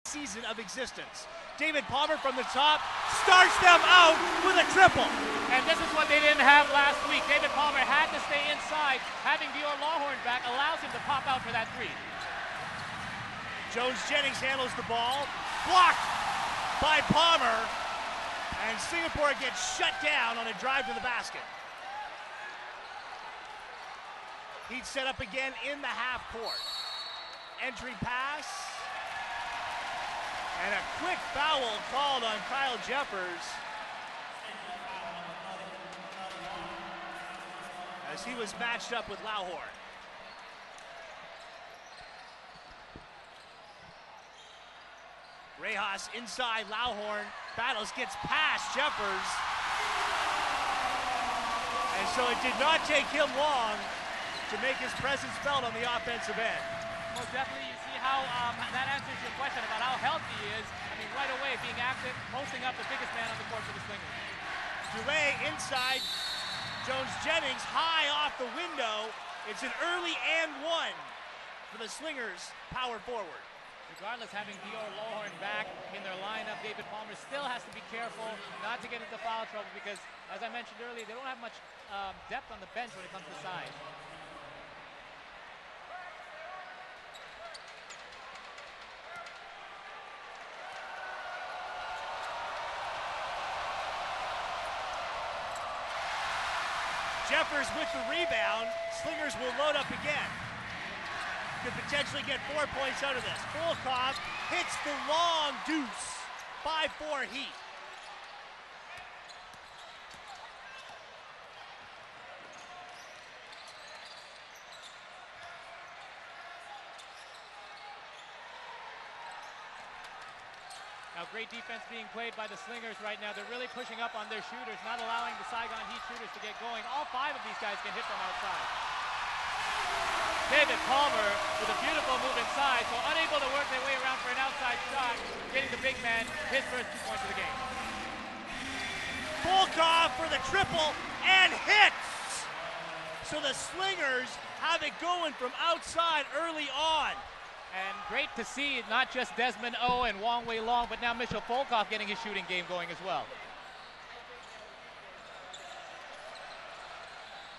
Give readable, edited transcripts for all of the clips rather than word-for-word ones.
season of existence. David Palmer from the top starts them out with a triple. And this is what they didn't have last week. David Palmer had to stay inside. Having Dior Lawhorn back allows him to pop out for that three. Jones-Jennings handles the ball. Blocked by Palmer. And Singapore gets shut down on a drive to the basket. Heat set up again in the half court. Entry pass. And a quick foul called on Kyle Jeffers as he was matched up with Lawhorn. Rejas inside Lawhorn, battles, gets past Jeffers. And so it did not take him long to make his presence felt on the offensive end. Most definitely, you see how that answers your question about how healthy he is. I mean, right away, being active, posting up the biggest man on the court for the Slingers. Dulé inside, Jones-Jennings high off the window. It's an early and one for the Slingers, power forward. Regardless, having Dior Lawhorn back in their lineup, David Palmer still has to be careful not to get into foul trouble because, as I mentioned earlier, they don't have much depth on the bench when it comes to size. Jeffers with the rebound. Slingers will load up again. Could potentially get 4 points out of this. Volkov hits the long deuce. 5-4 Heat. Now, great defense being played by the Slingers right now. They're really pushing up on their shooters, not allowing the Saigon Heat shooters to get going. All 5 of these guys can hit from outside. David Palmer with a beautiful move inside, so unable to work their way around for an outside shot, getting the big man his first 2 points of the game. Volkov for the triple and hits! So the Slingers have it going from outside early on. And great to see not just Desmond O and Wong Wei Long, but now Mitchell Volkov getting his shooting game going as well.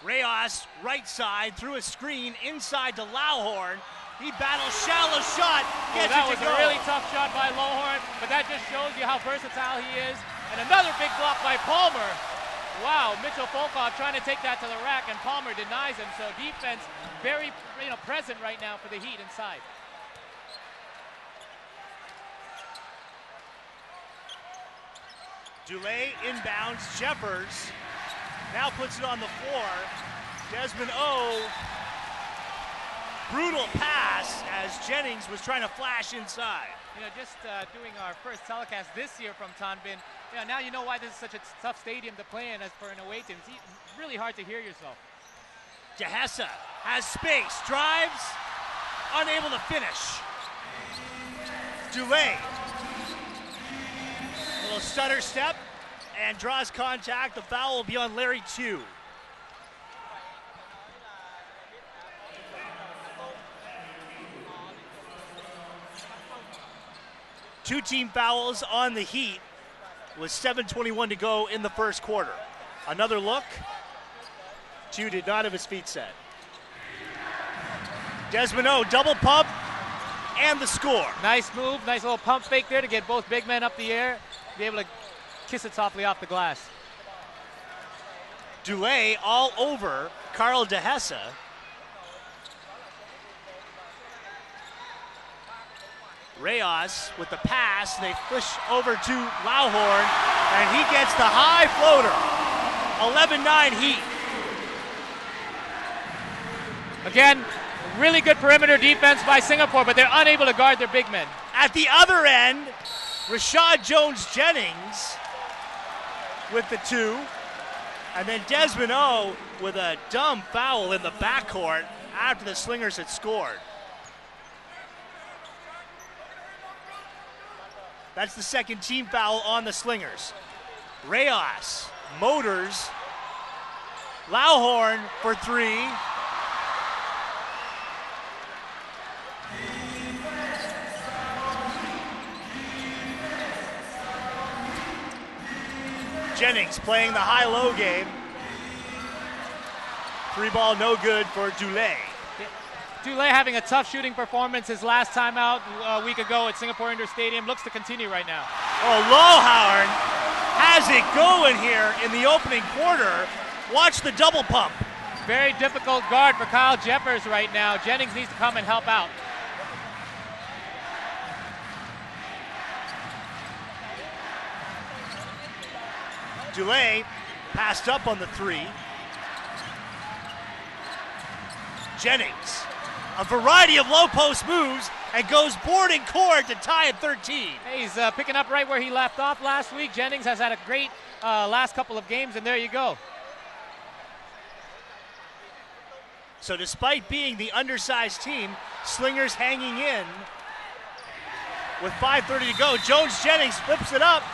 Rejas, right side, through a screen, inside to Lawhorn. He battles, shallow shot, gets that it was to go. A really tough shot by Lawhorn, but that just shows you how versatile he is. And another big block by Palmer. Wow, Mitchell Volkov trying to take that to the rack, and Palmer denies him. So defense very present right now for the Heat inside. Dulé inbounds, Jeffers now puts it on the floor. Desmond O, brutal pass as Jennings was trying to flash inside. You know, just doing our first telecast this year from Tanbin, now you know why this is such a tough stadium to play in as for an away team. It's really hard to hear yourself. Dehesa has space, drives, unable to finish. Dulé, little stutter step and draws contact. The foul will be on Larry 2. Two team fouls on the Heat with 7:21 to go in the first quarter. Another look. Chu did not have his feet set. Desmond O, double pump, and the score. Nice move, nice little pump fake there to get both big men up the air, be able to kiss it softly off the glass. Dulé all over Carl Dehesa. Rejas with the pass, they push over to Lawhorn, and he gets the high floater. 11-9 Heat. Again, really good perimeter defense by Singapore, but they're unable to guard their big men. At the other end, Rashad Jones-Jennings with the 2, and then Desmond O with a dumb foul in the backcourt after the Slingers had scored. That's the second team foul on the Slingers. Rejas motors. Lawhorn for 3. Jennings playing the high-low game. 3-ball no good for Dulé. Dulé having a tough shooting performance his last time out a week ago at Singapore Indoor Stadium. Looks to continue right now. Oh, Lowhorn has it going here in the opening quarter. Watch the double pump. Very difficult guard for Kyle Jeffers right now. Jennings needs to come and help out. Dulé passed up on the 3. Jennings, a variety of low post moves, and goes board and court to tie at 13. Hey, he's picking up right where he left off last week. Jennings has had a great last couple of games, and there you go. So despite being the undersized team, Slingers hanging in with 5:30 to go. Jones-Jennings flips it up.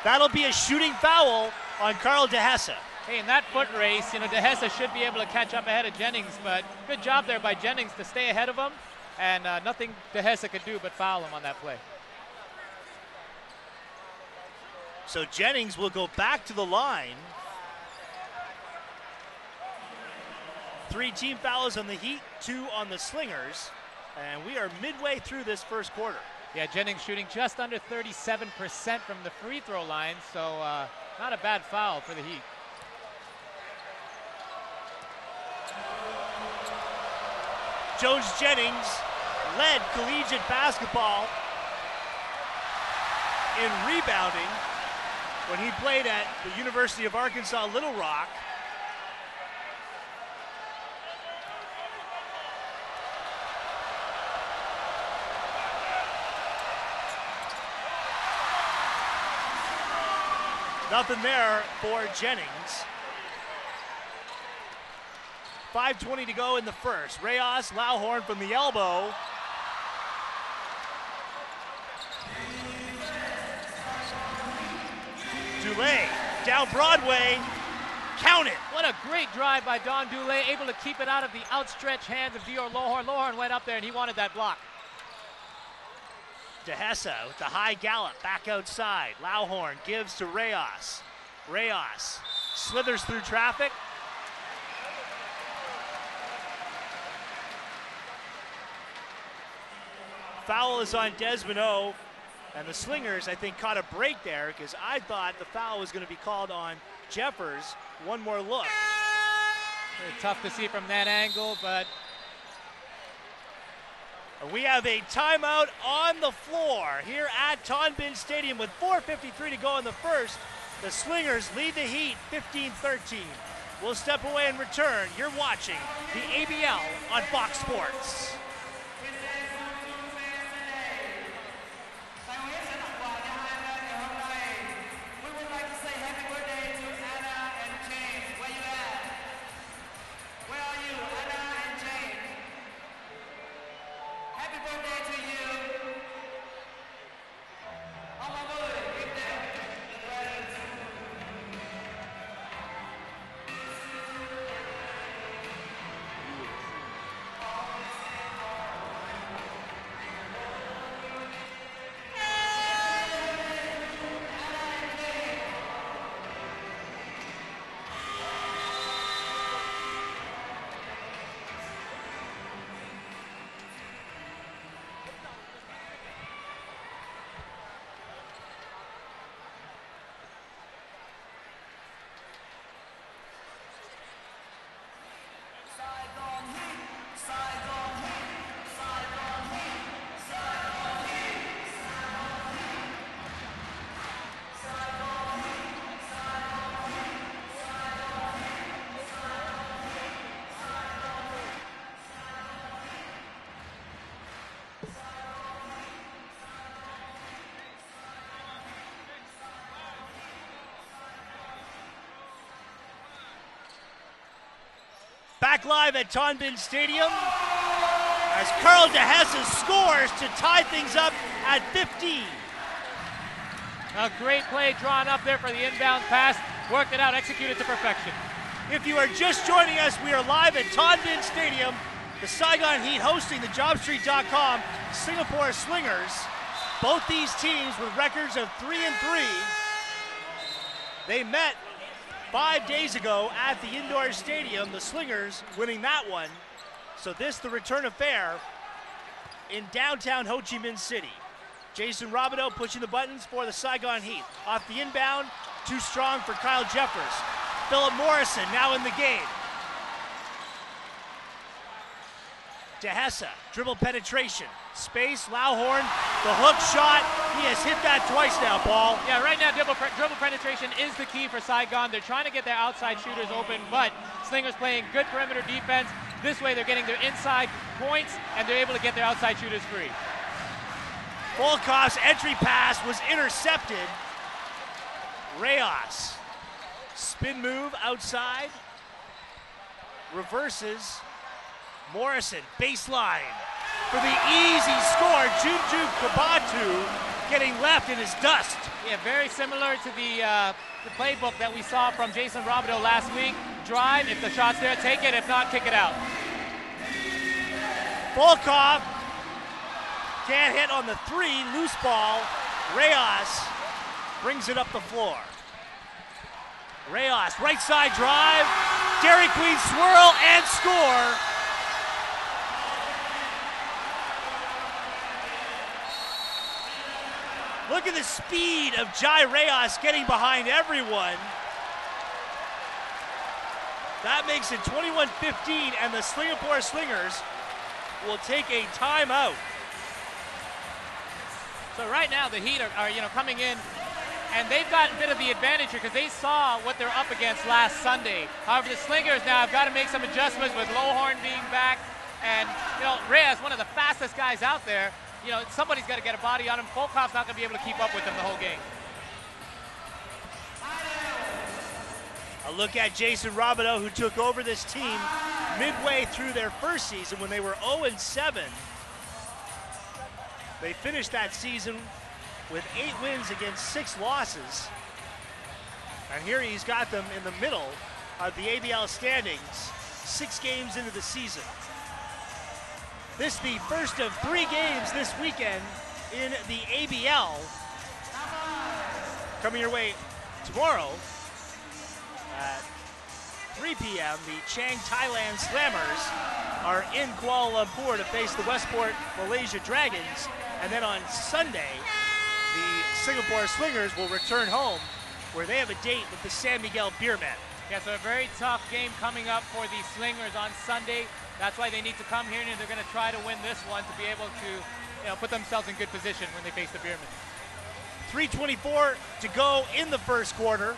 That'll be a shooting foul on Carl DeHessa. Hey, in that foot race, you know, DeHessa should be able to catch up ahead of Jennings, but good job there by Jennings to stay ahead of him, and nothing DeHessa could do but foul him on that play. So Jennings will go back to the line. 3 team fouls on the Heat, 2 on the Slingers, and we are midway through this first quarter. Yeah, Jennings shooting just under 37% from the free throw line, so not a bad foul for the Heat. Jones-Jennings led collegiate basketball in rebounding when he played at the University of Arkansas Little Rock. Nothing there for Jennings. 5:20 to go in the first. Reyes, Lowhorn from the elbow. Dulé down Broadway. Count it. What a great drive by Don Dulé, able to keep it out of the outstretched hands of Dior Lowhorn. Lowhorn went up there and he wanted that block. DeHessa with the high gallop back outside. Lowhorn gives to Reyes. Reyes slithers through traffic. Foul is on Desmond O. And the Slingers, I think, caught a break there because I thought the foul was going to be called on Jeffers. One more look. Very tough to see from that angle, but we have a timeout on the floor here at Tonbin Stadium with 4:53 to go in the first. The Slingers lead the Heat 15-13. We'll step away and return. You're watching the ABL on Fox Sports. Back live at Tonbin Stadium as Carl DeHessa scores to tie things up at 15. A great play drawn up there for the inbound pass. Worked it out, executed to perfection. If you are just joining us, we are live at Tonbin Stadium. The Saigon Heat hosting the JobStreet.com Singapore Slingers. Both these teams with records of 3-3. They met 5 days ago at the indoor stadium, the Slingers winning that one. So this, the return affair in downtown Ho Chi Minh City. Jason Robideau pushing the buttons for the Saigon Heat. Off the inbound, too strong for Kyle Jeffers. Philip Morrison now in the game. DeHessa, dribble penetration. Space, Lauhorn, the hook shot. He has hit that twice now, Paul. Yeah, right now dribble penetration is the key for Saigon. They're trying to get their outside shooters open, but Slingers playing good perimeter defense. This way they're getting their inside points, and they're able to get their outside shooters free. Volkov's entry pass was intercepted. Reyes, spin move outside, reverses. Morrison, baseline for the easy score. Junju Kabatu getting left in his dust. Yeah, very similar to the playbook that we saw from Jason Robideau last week. Drive, if the shot's there, take it. If not, kick it out. Volkov can't hit on the three, loose ball. Reyes brings it up the floor. Reyes, right side drive, Dairy Queen swirl and score. Look at the speed of Jai Reyes getting behind everyone. That makes it 21-15, and the Singapore Slingers will take a timeout. So right now the Heat are coming in, and they've got a bit of the advantage here because they saw what they're up against last Sunday. However, the Slingers now have got to make some adjustments with Lohorn being back, and Reyes, one of the fastest guys out there. Somebody's got to get a body on him. Volkov's not going to be able to keep up with him the whole game. A look at Jason Robideau, who took over this team midway through their first season when they were 0-7. They finished that season with 8 wins against 6 losses. And here he's got them in the middle of the ABL standings, 6 games into the season. This is the first of 3 games this weekend in the ABL. Coming your way tomorrow at 3 p.m., the Chiang Thailand Slammers are in Kuala Lumpur to face the Westport Malaysia Dragons. And then on Sunday, the Singapore Slingers will return home where they have a date with the San Miguel Beermen. Yeah, so a very tough game coming up for the Slingers on Sunday. That's why they need to come here, and they're going to try to win this one to be able to put themselves in good position when they face the Beermen. 3:24 to go in the first quarter.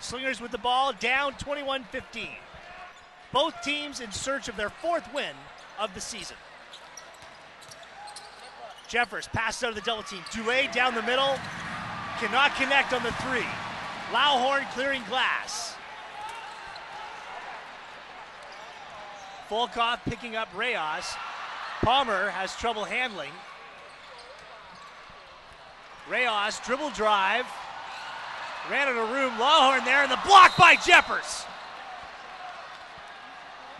Slingers with the ball, down 21-15. Both teams in search of their 4th win of the season. Jeffers passes out of the double team. Dulé down the middle, cannot connect on the 3. Lauhorn clearing glass. Volkov picking up Reyes. Palmer has trouble handling. Reyes, dribble drive. Ran out of room, Lauhorn there, and the block by Jeffers.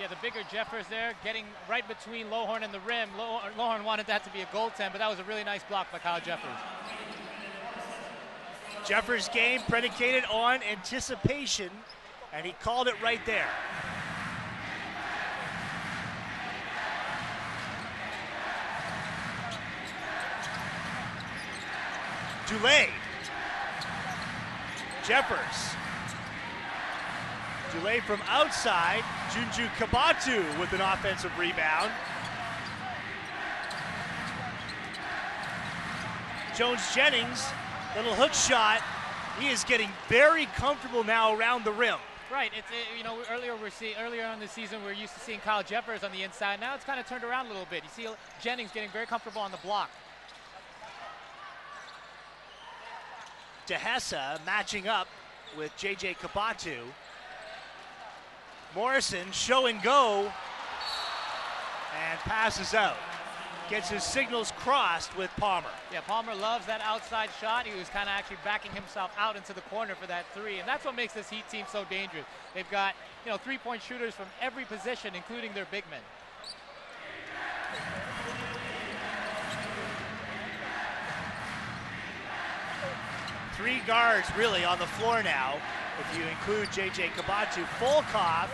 Yeah, the bigger Jeffers there, getting right between Lohorn and the rim. Lohorn wanted that to be a goaltend, but that was a really nice block by Kyle Jeffers. Jeffers' game predicated on anticipation, and he called it right there. Dulé. Jeffers. Dulé from outside. Junju Kabatu with an offensive rebound. Jones-Jennings, little hook shot. He is getting very comfortable now around the rim. Right. Earlier on this season, we're used to seeing Kyle Jeffers on the inside. Now it's kind of turned around a little bit. You see Jennings getting very comfortable on the block. DeHessa matching up with J.J. Kabatu. Morrison show and go and passes out. Gets his signals crossed with Palmer. Yeah, Palmer loves that outside shot. He was kind of actually backing himself out into the corner for that 3, and that's what makes this Heat team so dangerous. They've got 3-point shooters from every position, including their big men. 3 guards really on the floor now, if you include J.J. Kabatu. Volkov,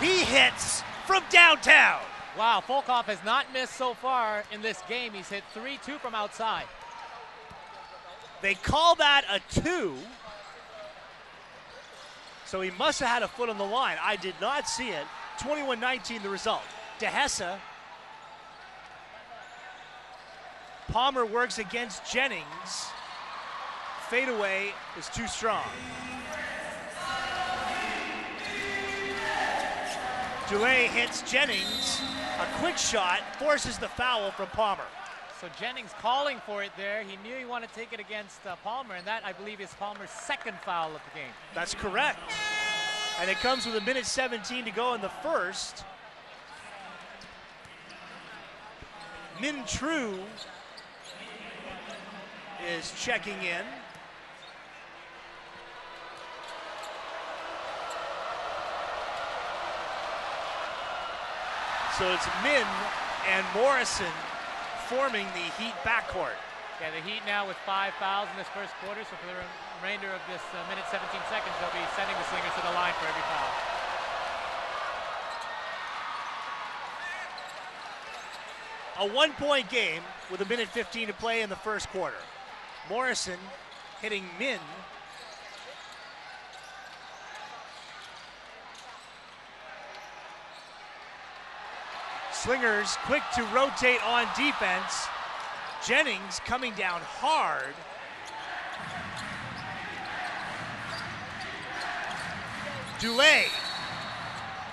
he hits from downtown. Wow, Volkov has not missed so far in this game. He's hit 3-2 from outside. They call that a 2. So he must have had a foot on the line. I did not see it. 21-19 the result. DeHessa. Palmer works against Jennings. Fadeaway is too strong. Dulé hits Jennings. A quick shot forces the foul from Palmer. So Jennings calling for it there. He knew he wanted to take it against Palmer, and that, I believe, is Palmer's second foul of the game. That's correct. And it comes with 1:17 to go in the first. Min True is checking in. So it's Min and Morrison forming the Heat backcourt. Yeah, the Heat now with 5 fouls in this first quarter, so for the remainder of this minute 17 seconds, they'll be sending the Slingers to the line for every foul. A 1-point game with 1:15 to play in the first quarter. Morrison hitting Min. Slingers quick to rotate on defense. Jennings coming down hard. Dulé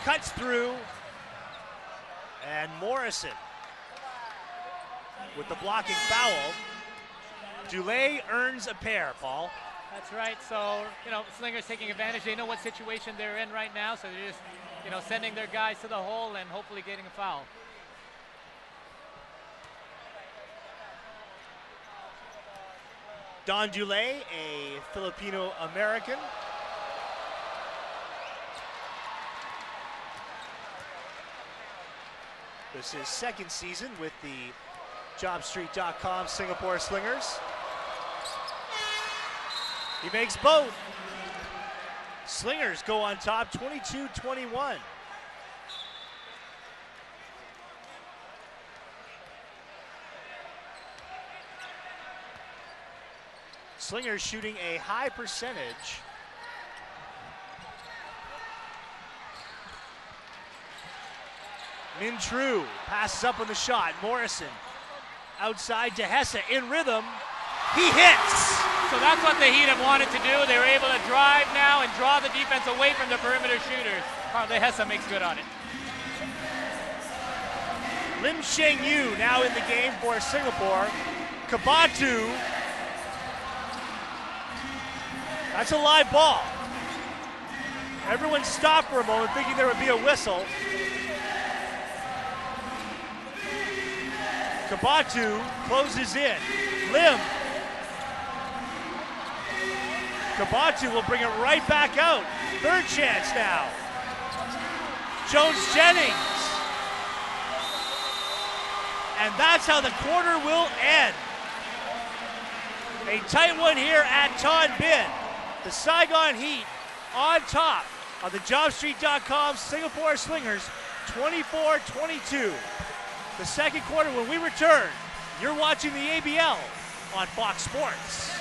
cuts through, and Morrison with the blocking foul. Dulé earns a pair, Paul. That's right. So, Slingers taking advantage. They know what situation they're in right now, so they're just, sending their guys to the hole and hopefully getting a foul. Don Dulé, a Filipino-American. This is his second season with the JobStreet.com Singapore Slingers. He makes both. Slingers go on top 22-21. Slingers shooting a high percentage. Min True passes up on the shot. Morrison outside DeHessa in rhythm. He hits. So that's what the Heat have wanted to do. They were able to drive now and draw the defense away from the perimeter shooters. Carl DeHessa makes good on it. Lim Sheng Yu now in the game for Singapore. Kabatu. That's a live ball. Everyone stopped for a moment thinking there would be a whistle. Kabatu closes in. Lim. Kabatu will bring it right back out. Third chance now. Jones-Jennings. And that's how the quarter will end. A tight one here at Ton Bin. The Saigon Heat on top of the JobStreet.com Singapore Slingers, 24-22. The second quarter when we return, you're watching the ABL on Fox Sports.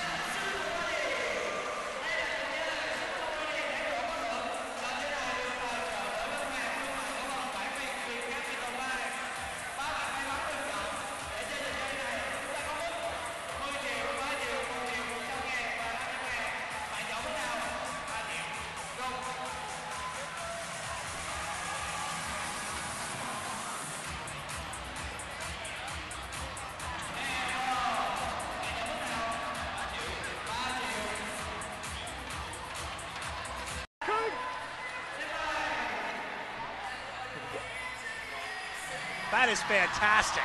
That is fantastic.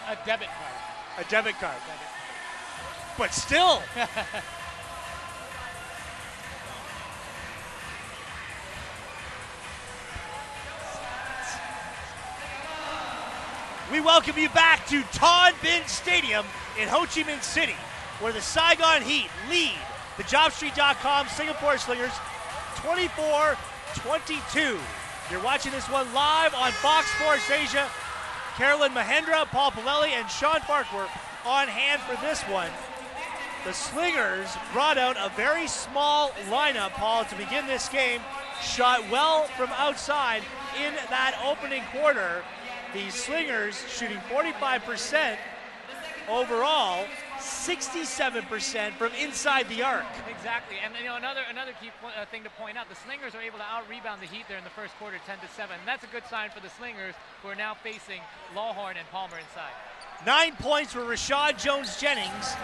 A debit card. A debit card. But still. We welcome you back to Ton Binh Stadium in Ho Chi Minh City, where the Saigon Heat lead the JobStreet.com Singapore Slingers 24-22. You're watching this one live on Fox Sports Asia. Carolyn Mahendra, Paul Pilelli, and Sean Farquhar on hand for this one. The Slingers brought out a very small lineup, Paul, to begin this game. Shot well from outside in that opening quarter. The Slingers shooting 45% overall, 67% from inside the arc. Exactly, and another key thing to point out, the Slingers are able to out-rebound the Heat there in the first quarter, 10-7. And that's a good sign for the Slingers, who are now facing Lawhorn and Palmer inside. 9 points for Rashad Jones-Jennings,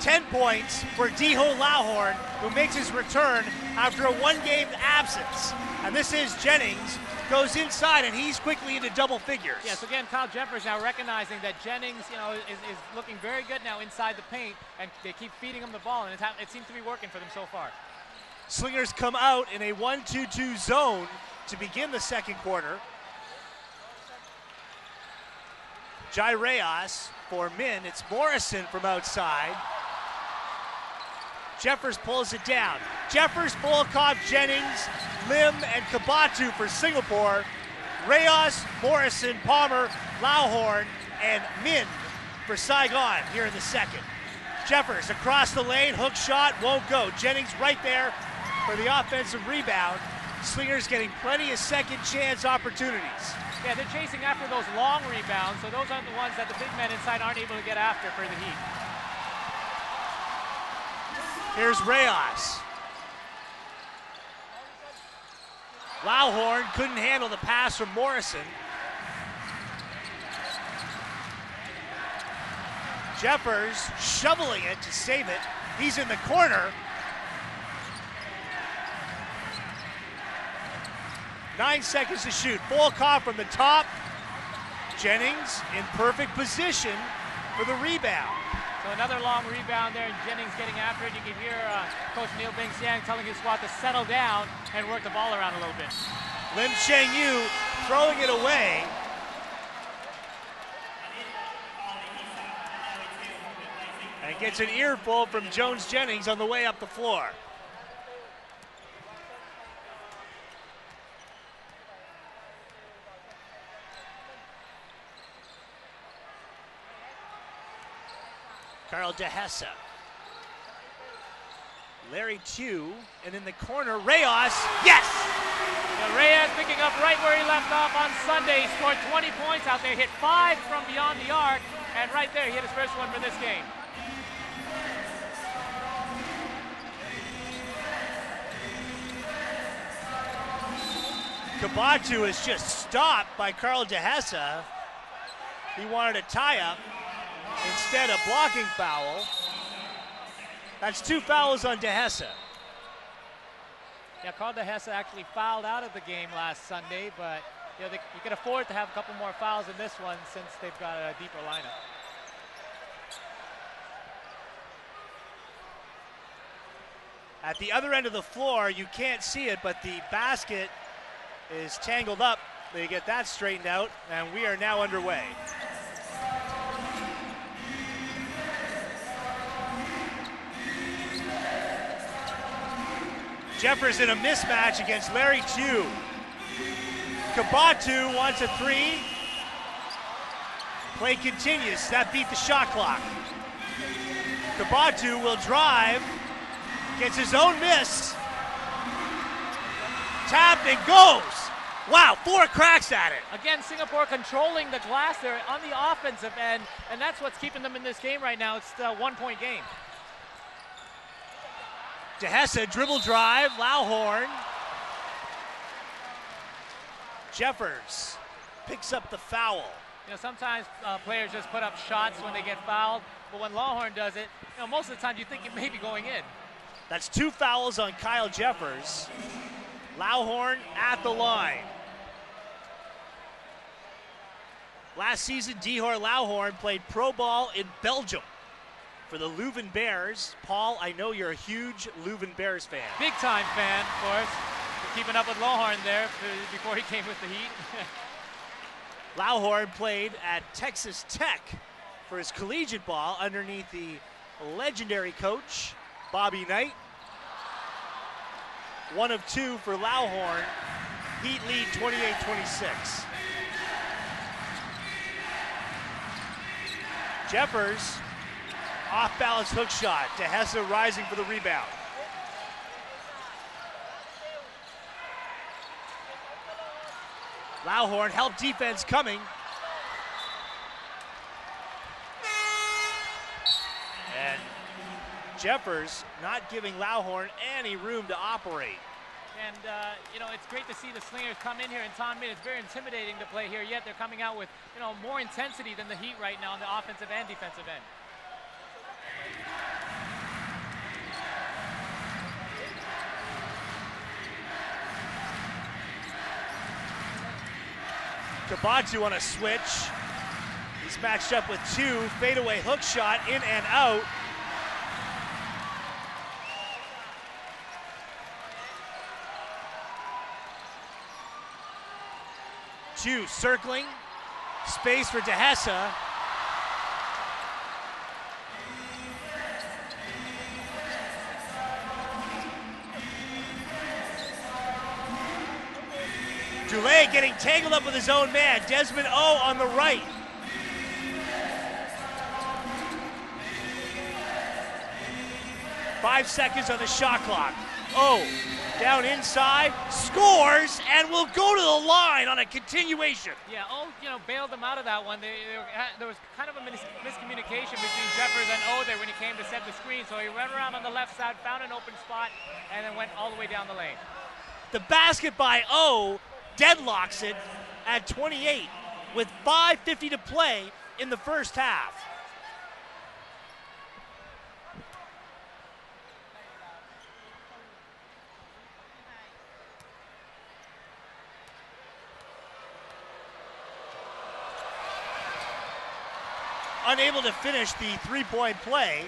10 points for Diho Lawhorn, who makes his return after a one-game absence. And this is Jennings, goes inside, and he's quickly into double figures. Yes, again, Kyle Jeffers now recognizing that Jennings, is looking very good now inside the paint, and they keep feeding him the ball, and it seems to be working for them so far. Slingers come out in a 1-2-2 zone to begin the second quarter. Jai Reyes for Min. It's Morrison from outside. Jeffers pulls it down. Jeffers, Volkov, Jennings, Lim, and Kabatu for Singapore. Reyes, Morrison, Palmer, Lawhorn, and Min for Saigon here in the second. Jeffers across the lane, hook shot, won't go. Jennings right there for the offensive rebound. Slingers getting plenty of second chance opportunities. Yeah, they're chasing after those long rebounds, so those aren't the ones that the big men inside aren't able to get after for the Heat. Here's Reyes. Lawhorn couldn't handle the pass from Morrison. Jeffers shoveling it to save it. He's in the corner. 9 seconds to shoot. Volkov from the top. Jennings in perfect position for the rebound. So another long rebound there, and Jennings getting after it. You can hear Coach Neil Bing Siang telling his squad to settle down and work the ball around a little bit. Lim Cheng Yu throwing it away. And gets an earful from Jones-Jennings on the way up the floor. Carl DeHessa. Larry Tew, and in the corner, Reyes, yes! Yeah, Reyes picking up right where he left off on Sunday. He scored 20 points out there, hit 5 from beyond the arc, and right there, he hit his first one for this game. Kabatu is just stopped by Carl DeHessa. He wanted a tie-up. Instead, a blocking foul. That's 2 fouls on DeHessa. Yeah, Carl DeHessa actually fouled out of the game last Sunday, but you can afford to have a couple more fouls in this one since they've got a deeper lineup. At the other end of the floor, you can't see it, but the basket is tangled up. They get that straightened out, and we are now underway. Jeffers in a mismatch against Larry Tew. Kabatu wants a 3. Play continues. That beat the shot clock. Kabatu will drive. Gets his own miss. Tapped and goes. Wow, 4 cracks at it. Again, Singapore controlling the glass there on the offensive end, and that's what's keeping them in this game right now. It's a 1-point game. DeHessa, dribble drive, Lawhorn. Jeffers picks up the foul. Sometimes players just put up shots when they get fouled, but when Lawhorn does it, most of the time you think it may be going in. That's 2 fouls on Kyle Jeffers. Lawhorn at the line. Last season, Diho Lawhorn played pro ball in Belgium for the Leuven Bears. Paul, I know you're a huge Leuven Bears fan. Big time fan, of course. Keeping up with Lawhorn there before he came with the Heat. Lauhorn played at Texas Tech for his collegiate ball underneath the legendary coach, Bobby Knight. 1 of 2 for Lauhorn. Heat lead 28-26. Jeffers, off-balance hook shot. DeHessa rising for the rebound. Lauhorn, help defense coming. And Jeffers not giving Lauhorn any room to operate. And, it's great to see the Slingers come in here, and Tom Mid, it's very intimidating to play here, yet they're coming out with, more intensity than the Heat right now on the offensive and defensive end. Kabatu on a switch. He's matched up with 2. Fadeaway hook shot, in and out. Two circling. Space for DeHessa. Dulé getting tangled up with his own man. Desmond O on the right. Five seconds on the shot clock. O down inside, scores, and will go to the line on a continuation. Yeah, O, bailed them out of that one. There was kind of a miscommunication between Jeffers and O there when he came to set the screen. So he ran around on the left side, found an open spot, and then went all the way down the lane. The basket by O deadlocks it at 28 with 5:50 to play in the first half. Unable to finish the three-point play.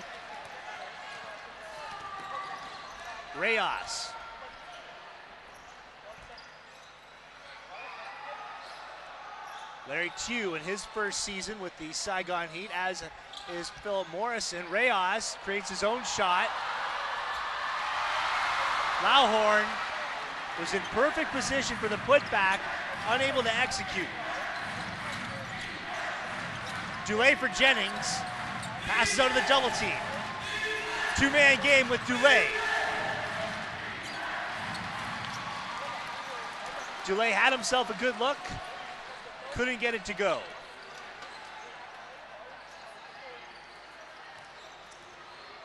Reyes. Larry Tew in his first season with the Saigon Heat, as is Philip Morrison. Reyes creates his own shot. Lauhorn was in perfect position for the putback, unable to execute. Dulé for Jennings, passes out of the double team. Two-man game with Dulé. Dulé had himself a good look, couldn't get it to go.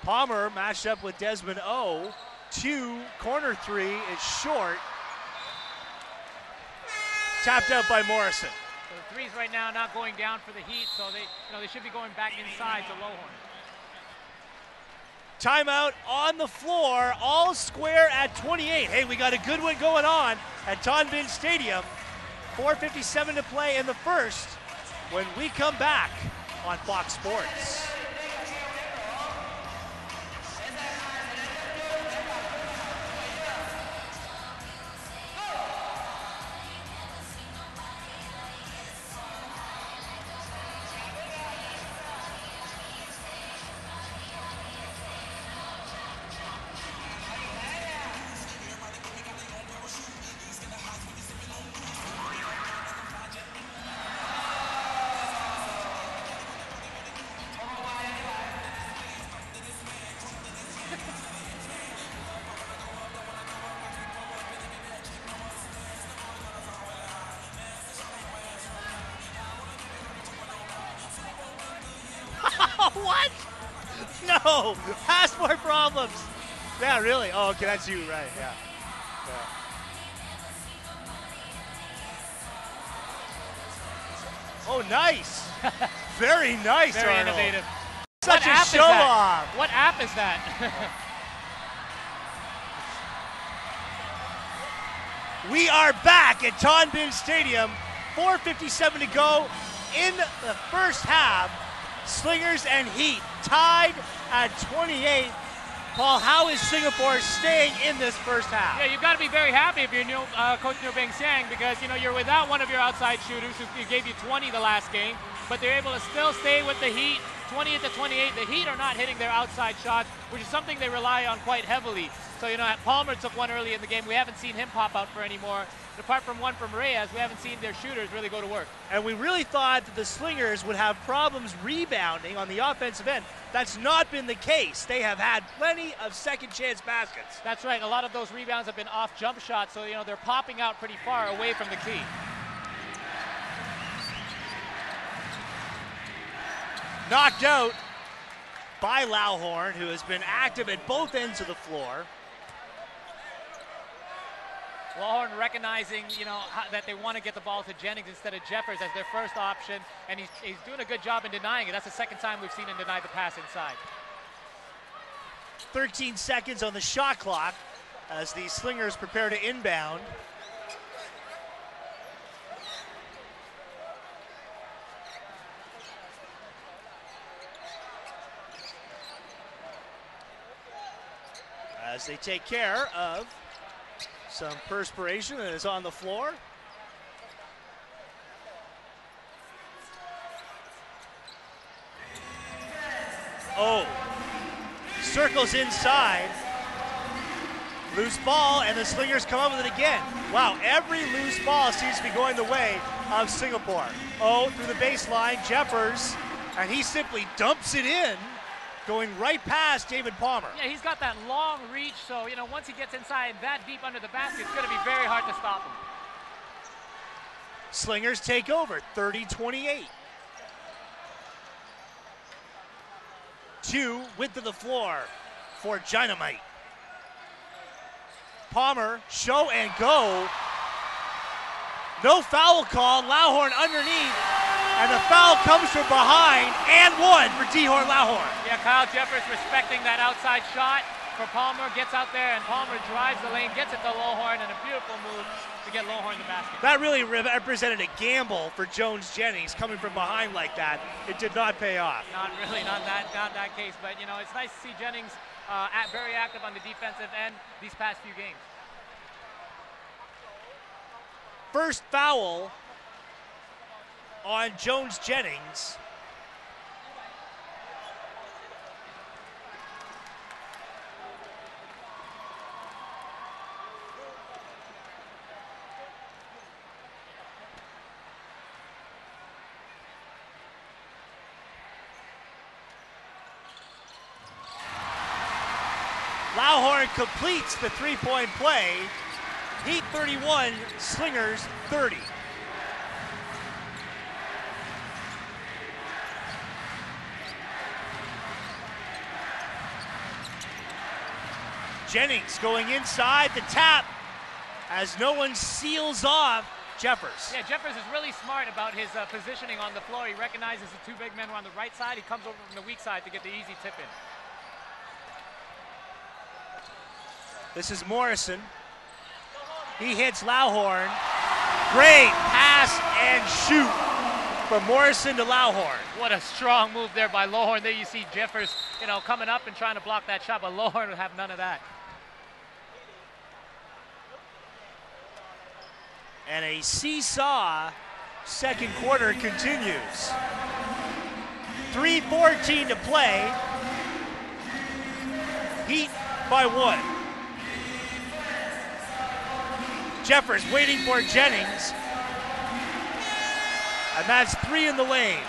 Palmer matched up with Desmond O. Corner three is short. Tapped out by Morrison. So the threes right now not going down for the Heat, so they should be going back inside to Lauhorn. Timeout on the floor, all square at 28. Hey, we got a good one going on at Tonbin Stadium. 4:57 to play in the first when we come back on Fox Sports. What? No, passport problems. Yeah, really? Oh, okay, that's you, right, yeah. Oh, nice. Very nice, Very Arnold. innovative. Such a show-off. What app is that? We are back at Tonbin Stadium. 4:57 to go in the first half. Slingers and Heat tied at 28. Paul, how is Singapore staying in this first half? Yeah, you've got to be very happy if you're Coach Neo Beng Siang, because you're without one of your outside shooters who gave you 20 the last game, but they're able to still stay with the Heat, 28 to 28. The Heat are not hitting their outside shots, which is something they rely on quite heavily. So Palmer took one early in the game. We haven't seen him pop out for any more. Apart from one from Reyes, we haven't seen their shooters really go to work. And we really thought that the Slingers would have problems rebounding on the offensive end. That's not been the case. They have had plenty of second chance baskets. That's right. A lot of those rebounds have been off jump shots, so they're popping out pretty far away from the key. Knocked out by Lauhorn, who has been active at both ends of the floor. Lauhorn recognizing, that they want to get the ball to Jennings instead of Jeffers as their first option, and he's doing a good job in denying it. That's the second time we've seen him deny the pass inside. 13 seconds on the shot clock as the Slingers prepare to inbound. As they take care of some perspiration that is on the floor. Oh, circles inside. Loose ball, and the Slingers come up with it again. Wow, every loose ball seems to be going the way of Singapore. Oh, through the baseline, Jeffers, and he simply dumps it in, going right past David Palmer. Yeah, he's got that long reach, so, once he gets inside that deep under the basket, it's going to be very hard to stop him. Slingers take over, 30-28. 2, width of the floor for Dynamite. Palmer, show and go. No foul call, Lauhorn underneath, and the foul comes from behind, and one for Dehorn Lauhorn. Yeah, Kyle Jeffers respecting that outside shot for Palmer, gets out there, and Palmer drives the lane, gets it to Lauhorn, and a beautiful move to get Lauhorn the basket. That really represented a gamble for Jones Jennings coming from behind like that. It did not pay off. Not really, not that case, but it's nice to see Jennings very active on the defensive end these past few games. First foul on Jones Jennings. Lauhorn completes the three-point play. Heat 31, Slingers 30. Jennings going inside the tap as no one seals off Jeffers. Yeah, Jeffers is really smart about his positioning on the floor. He recognizes the two big men were on the right side. He comes over from the weak side to get the easy tip in. This is Morrison. He hits Lauhorn. Great pass and shoot from Morrison to Lauhorn. What a strong move there by Lauhorn. There you see Jeffers, coming up and trying to block that shot, but Lauhorn would have none of that. And a seesaw second quarter continues. 3:14 to play. Heat by 1. Jeffers waiting for Jennings. And that's 3 in the lane.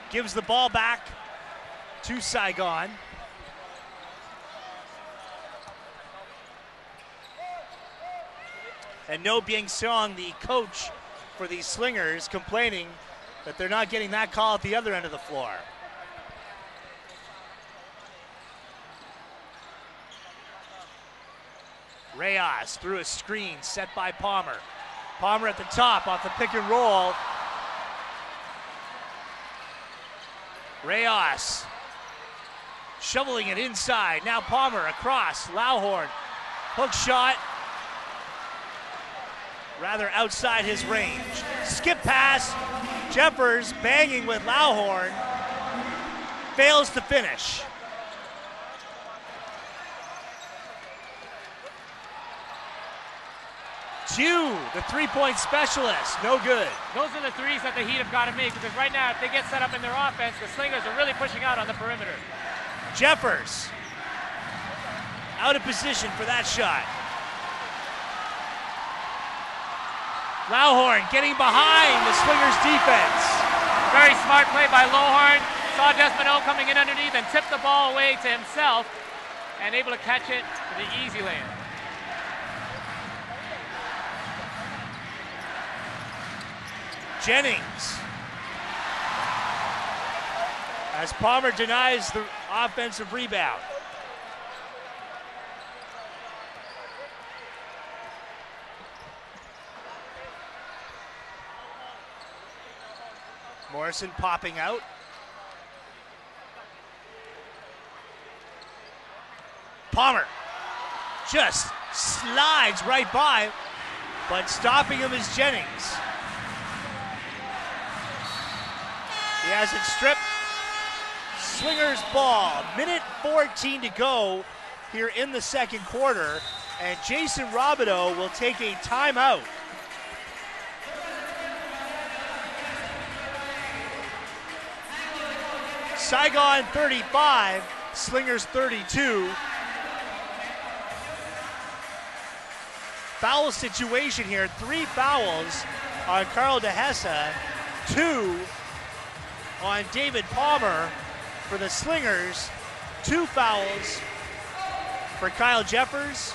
Gives the ball back to Saigon. And No Byung Seong, the coach for the Slingers, complaining that they're not getting that call at the other end of the floor. Reyes through a screen set by Palmer. Palmer at the top off the pick and roll. Reyes shoveling it inside. Now Palmer across. Lauhorn. Hook shot. Rather outside his range. Skip pass. Jeffers banging with Lauhorn. fails to finish. Chu, the three-point specialist, no good. Those are the threes that the Heat have got to make, because right now, if they get set up in their offense, the Slingers are really pushing out on the perimeter. Jeffers, out of position for that shot. Lowhorn getting behind the Slingers defense. Very smart play by Lowhorn. Saw Desmond O coming in underneath and tipped the ball away to himself and able to catch it for the easy lane. Jennings, as Palmer denies the offensive rebound. Morrison popping out. Palmer just slides right by, but stopping him is Jennings. He has it stripped. Slingers ball. Minute 14 to go here in the second quarter, and Jason Robideau will take a timeout. Saigon 35, Slingers 32. Foul situation here. 3 fouls on Carl DeHessa, 2 on David Palmer for the Slingers, 2 fouls for Kyle Jeffers,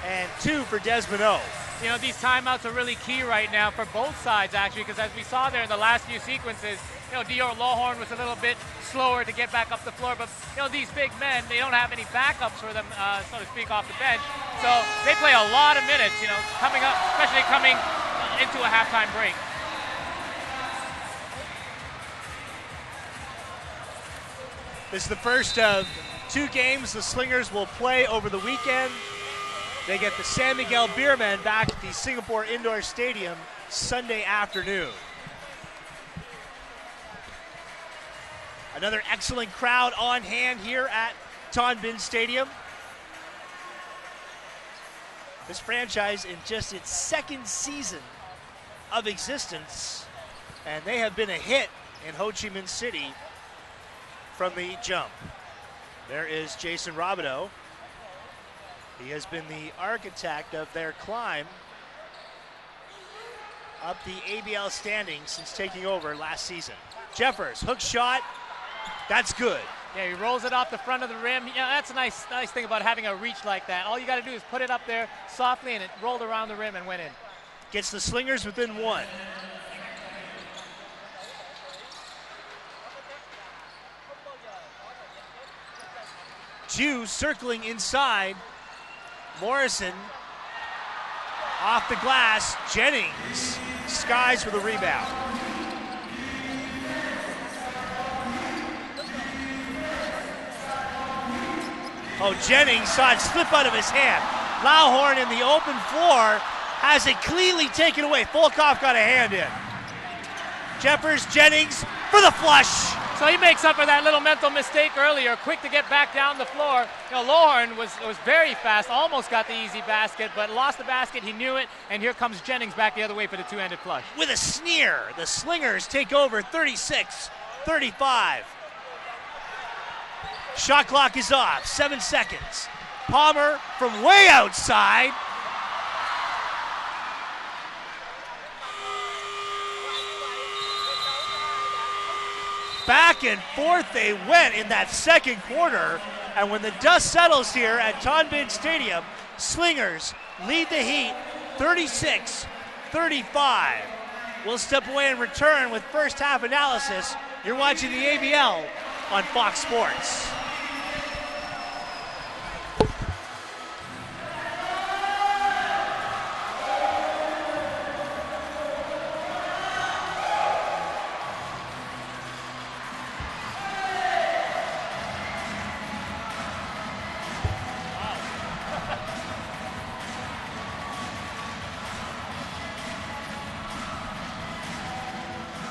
and 2 for Desmond O. You know, these timeouts are really key right now for both sides, actually, because as we saw there in the last few sequences, you know, Dior Lowhorn was a little bit slower to get back up the floor, but, you know, these big men, they don't have any backups for them, so to speak, off the bench. So they play a lot of minutes, you know, coming up, especially coming into a halftime break. This is the first of 2 games the Slingers will play over the weekend. They get the San Miguel Beermen back at the Singapore Indoor Stadium Sunday afternoon. Another excellent crowd on hand here at Ton Bin Stadium. This franchise in just its 2nd season of existence, and they have been a hit in Ho Chi Minh City from the jump. There is Jason Robideau. He has been the architect of their climb up the ABL standings since taking over last season. Jeffers, hook shot, that's good. Yeah, he rolls it off the front of the rim. You know, that's a nice thing about having a reach like that. All you got to do is put it up there softly, and it rolled around the rim and went in. Gets the Slingers within 1. Chu circling inside. Morrison off the glass. Jennings skies for the rebound. Oh, Jennings saw it slip out of his hand. Lowhorn in the open floor has it cleanly taken away. Volkov got a hand in. Jeffers, Jennings for the flush. So he makes up for that little mental mistake earlier, quick to get back down the floor. You know, Lowhorn was very fast, almost got the easy basket, but lost the basket, he knew it, and here comes Jennings back the other way for the two-handed flush. With a sneer, the Slingers take over 36-35. Shot clock is off, 7 seconds. Palmer from way outside. Back and forth they went in that second quarter, and when the dust settles here at Ton Bin Stadium, Slingers lead the Heat 36-35. We'll step away and return with first half analysis. You're watching the ABL on Fox Sports.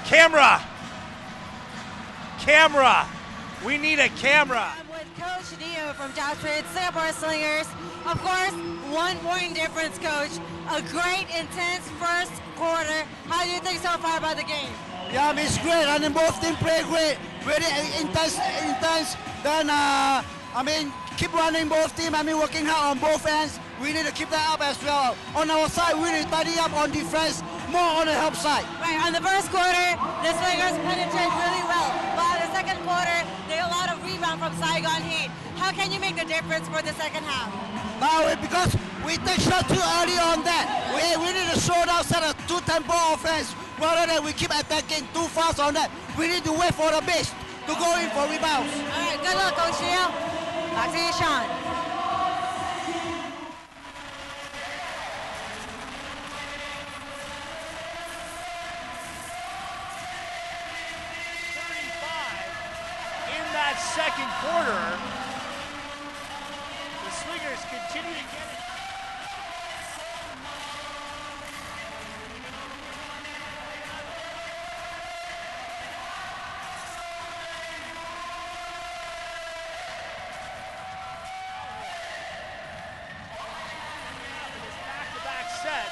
Camera. We need a camera. I'm with Coach Dio from Joshua Singapore Slingers. Of course, 1 point difference, Coach. A great, intense first quarter. How do you think so far about the game? Yeah, it's great. I mean, both teams play great. Very intense. Then, keep running both teams. Working hard on both ends. We need to keep that up as well. On our side, we need to tidy up on defense, more on the help side. Right, on the first quarter, the Slingers penetrate really well. But in the second quarter, there are a lot of rebound from Saigon Heat. How can you make the difference for the second half? Now, because we take shot too early on that. We need to slow down, set a two-tempo offense. Rather than we keep attacking too fast on that. We need to wait for the base to go in for rebounds. All right, good luck, Coach Dio. Back to you, Sean. In that second quarter, the Slingers continue to get it. Back-to-back set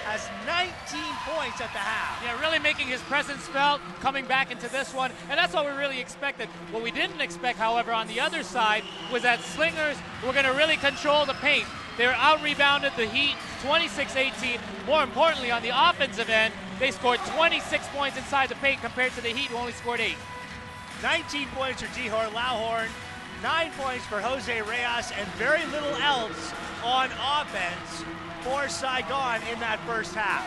has 19 points at the half. Yeah, really making his presence felt, coming back into this one, and that's what we really expected. What we didn't expect, however, on the other side, was that Slingers were going to really control the paint. They were out-rebounded the Heat 26-18. More importantly, on the offensive end, they scored 26 points inside the paint compared to the Heat, who only scored 8. 19 points for Dihor Lauhorn, 9 points for Jose Reyes, and very little else on offense for Saigon in that first half.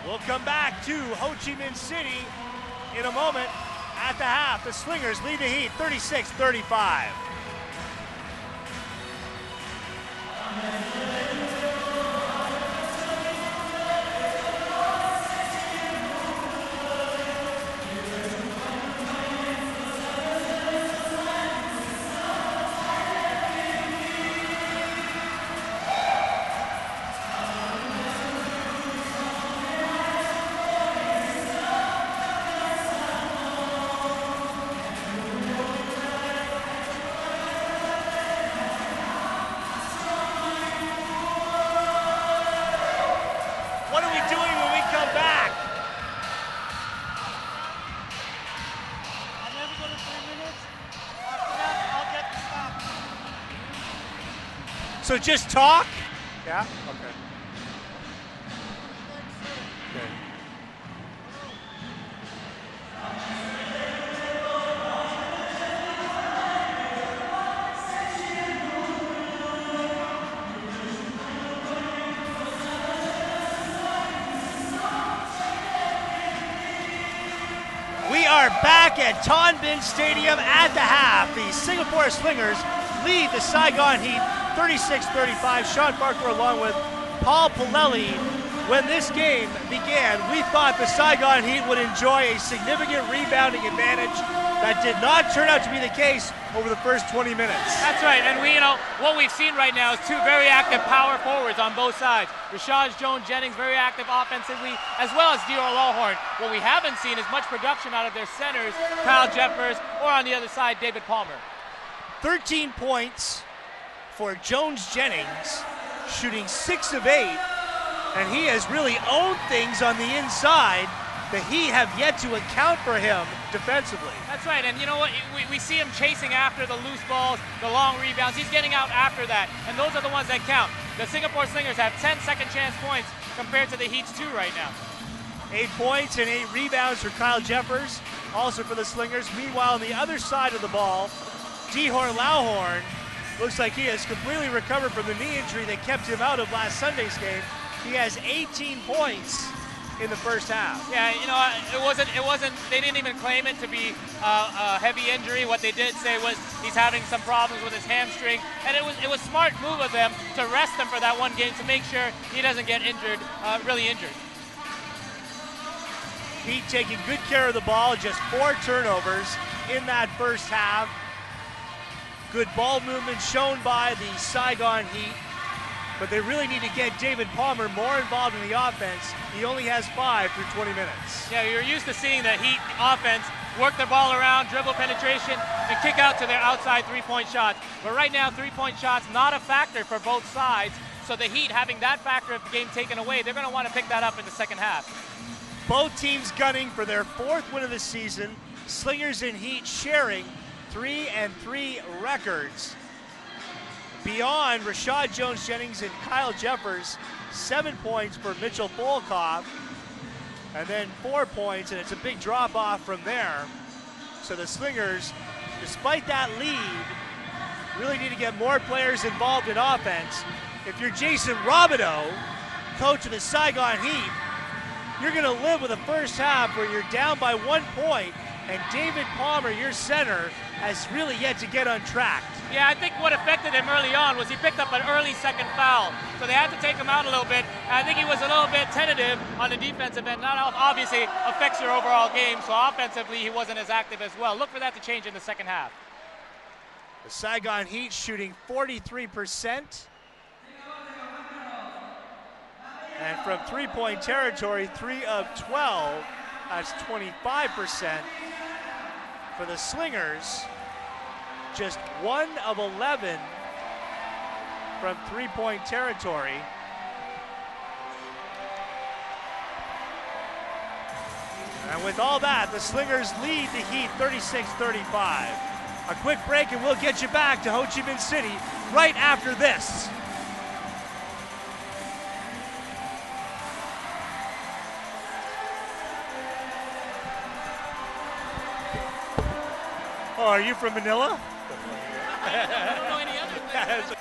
We'll come back to Ho Chi Minh City in a moment. At the half, the Slingers lead the Heat 36-35. So just talk? Yeah? Okay. Okay. We are back at Ton Bin Stadium at the half. The Singapore Slingers lead the Saigon Heat 36-35. Sean Barker along with Paul Palelli. When this game began, we thought the Saigon Heat would enjoy a significant rebounding advantage. That did not turn out to be the case over the first 20 minutes. That's right, and what we've seen right now is two very active power forwards on both sides. Rashad Jones-Jennings very active offensively, as well as Dihor Lauhorn. What we haven't seen is much production out of their centers, Kyle Jeffers, or on the other side, David Palmer. 13 points for Jones-Jennings, shooting 6 of 8, and he has really owned things on the inside. The Heat have yet to account for him defensively. That's right, and you know what? We see him chasing after the loose balls, the long rebounds. He's getting out after that, and those are the ones that count. The Singapore Slingers have 10 second chance points compared to the Heat's 2 right now. 8 points and 8 rebounds for Kyle Jeffers, also for the Slingers. Meanwhile, on the other side of the ball, Dihor Lauhorn looks like he has completely recovered from the knee injury that kept him out of last Sunday's game. He has 18 points in the first half. Yeah, it wasn't, they didn't even claim it to be a heavy injury. What they did say was he's having some problems with his hamstring, and it was smart move of them to rest him for that one game to make sure he doesn't get injured, really injured. Heat taking good care of the ball, just 4 turnovers in that first half. Good ball movement shown by the Saigon Heat. but they really need to get David Palmer more involved in the offense. He only has 5 through 20 minutes. Yeah, you're used to seeing the Heat offense work the ball around, dribble penetration, and kick out to their outside three-point shots. But right now, three-point shots not a factor for both sides. So the Heat, having that factor of the game taken away, they're going to want to pick that up in the second half. Both teams gunning for their 4th win of the season. Slingers and Heat sharing 3-3 records. Beyond Rashad Jones-Jennings and Kyle Jeffers, 7 points for Mitchell Volkov, and then 4 points, and it's a big drop off from there. So the Slingers, despite that lead, really need to get more players involved in offense. If you're Jason Robideau, coach of the Saigon Heat, you're going to live with a first half where you're down by 1 point, and David Palmer, your center, has really yet to get untracked. Yeah, I think what affected him early on was he picked up an early second foul. So they had to take him out a little bit. And I think he was a little bit tentative on the defensive end. Not obviously affects your overall game, so offensively he wasn't as active as well. Look for that to change in the second half. The Saigon Heat shooting 43%. And from three-point territory, 3 of 12. That's 25%. For the Slingers, just 1 of 11 from three-point territory. And with all that, the Slingers lead the Heat 36-35. A quick break and we'll get you back to Ho Chi Minh City right after this. Oh, are you from Manila? I don't know any other thing.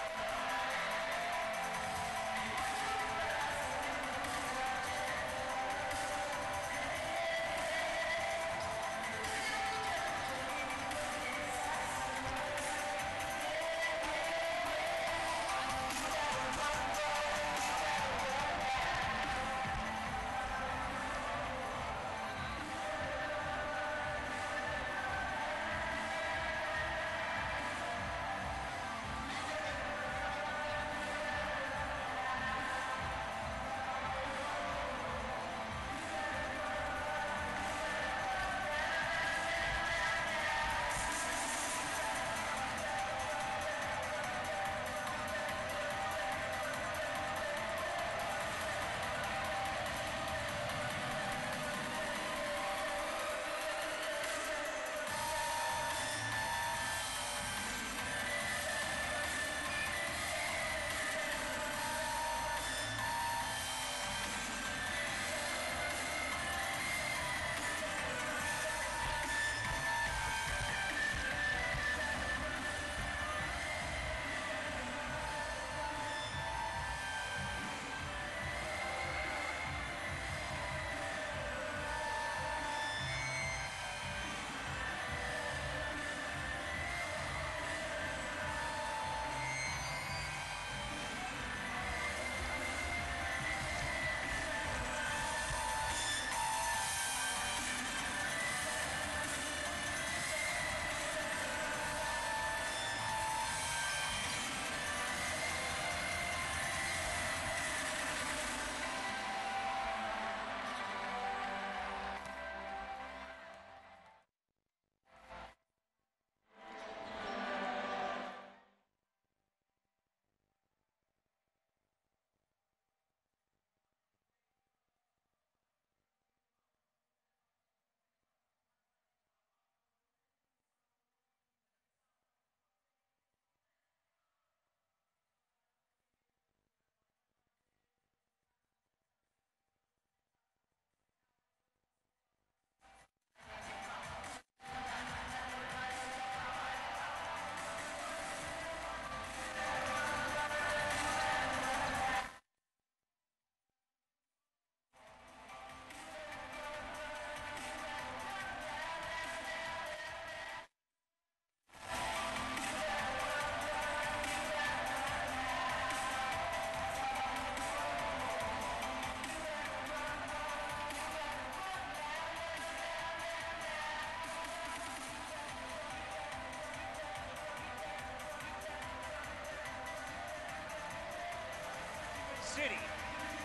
City.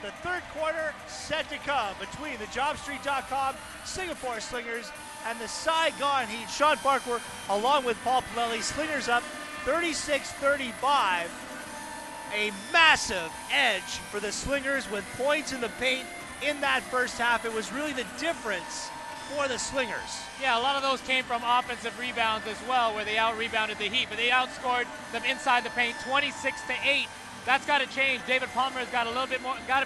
The third quarter set to come between the JobStreet.com Singapore Slingers and the Saigon Heat. Sean Farquhar along with Paul Pinelli. Slingers up 36-35. A massive edge for the Slingers with points in the paint in that first half. It was really the difference for the Slingers. Yeah, a lot of those came from offensive rebounds as well, where they out-rebounded the Heat, but they outscored them inside the paint 26-8. That's got to change. David Palmer has got to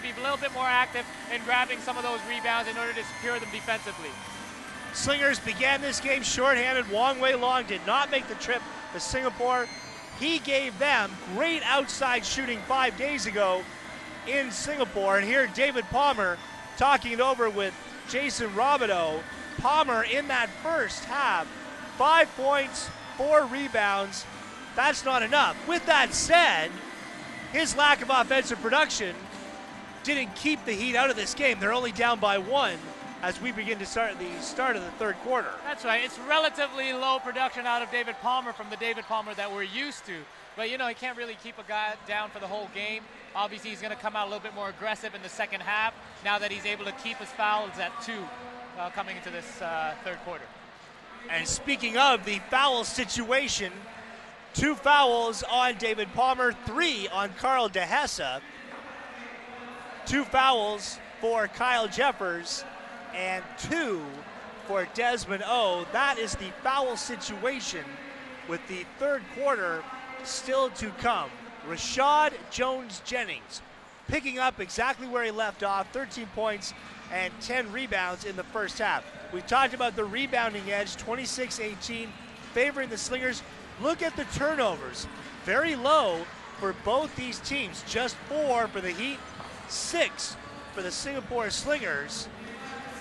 be a little bit more active in grabbing some of those rebounds in order to secure them defensively. Slingers began this game shorthanded. Wong Wei Long did not make the trip to Singapore. He gave them great outside shooting 5 days ago in Singapore. And here David Palmer talking it over with Jason Robideau. Palmer in that first half, 5 points, 4 rebounds. That's not enough. With that said, his lack of offensive production didn't keep the Heat out of this game. They're only down by 1 as we begin to start the start of the third quarter. That's right. It's relatively low production out of David Palmer from the David Palmer that we're used to. But, you know, he can't really keep a guy down for the whole game. Obviously, he's going to come out a little bit more aggressive in the second half now that he's able to keep his fouls at 2 coming into this third quarter. And speaking of the foul situation, 2 fouls on David Palmer, 3 on Carl DeHessa, 2 fouls for Kyle Jeffers, and 2 for Desmond O. That is the foul situation with the third quarter still to come. Rashad Jones-Jennings picking up exactly where he left off, 13 points and 10 rebounds in the first half. We talked about the rebounding edge, 26-18, favoring the Slingers. Look at the turnovers, very low for both these teams. Just 4 for the Heat, 6 for the Singapore Slingers.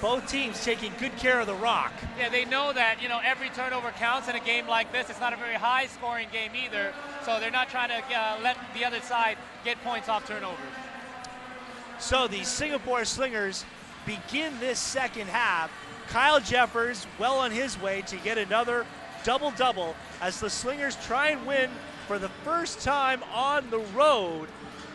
Both teams taking good care of the rock. Yeah, they know that, you know, every turnover counts in a game like this. It's not a very high-scoring game either, so they're not trying to let the other side get points off turnovers. So the Singapore Slingers begin this second half. Kyle Jeffers well on his way to get another double-double as the Slingers try and win for the first time on the road.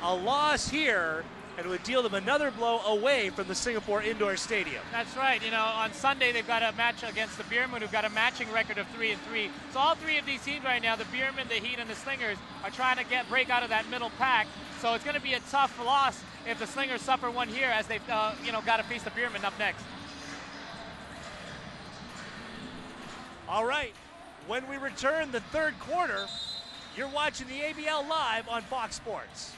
A loss here, and it would deal them another blow away from the Singapore Indoor Stadium. That's right. You know, on Sunday they've got a match against the Beermen, who've got a matching record of 3-3. So all 3 of these teams right now, the Beermen, the Heat, and the Slingers, are trying to break out of that middle pack. So it's going to be a tough loss if the Slingers suffer one here, as they've got to face the Beermen up next. All right. When we return the third quarter, you're watching the ABL live on Fox Sports.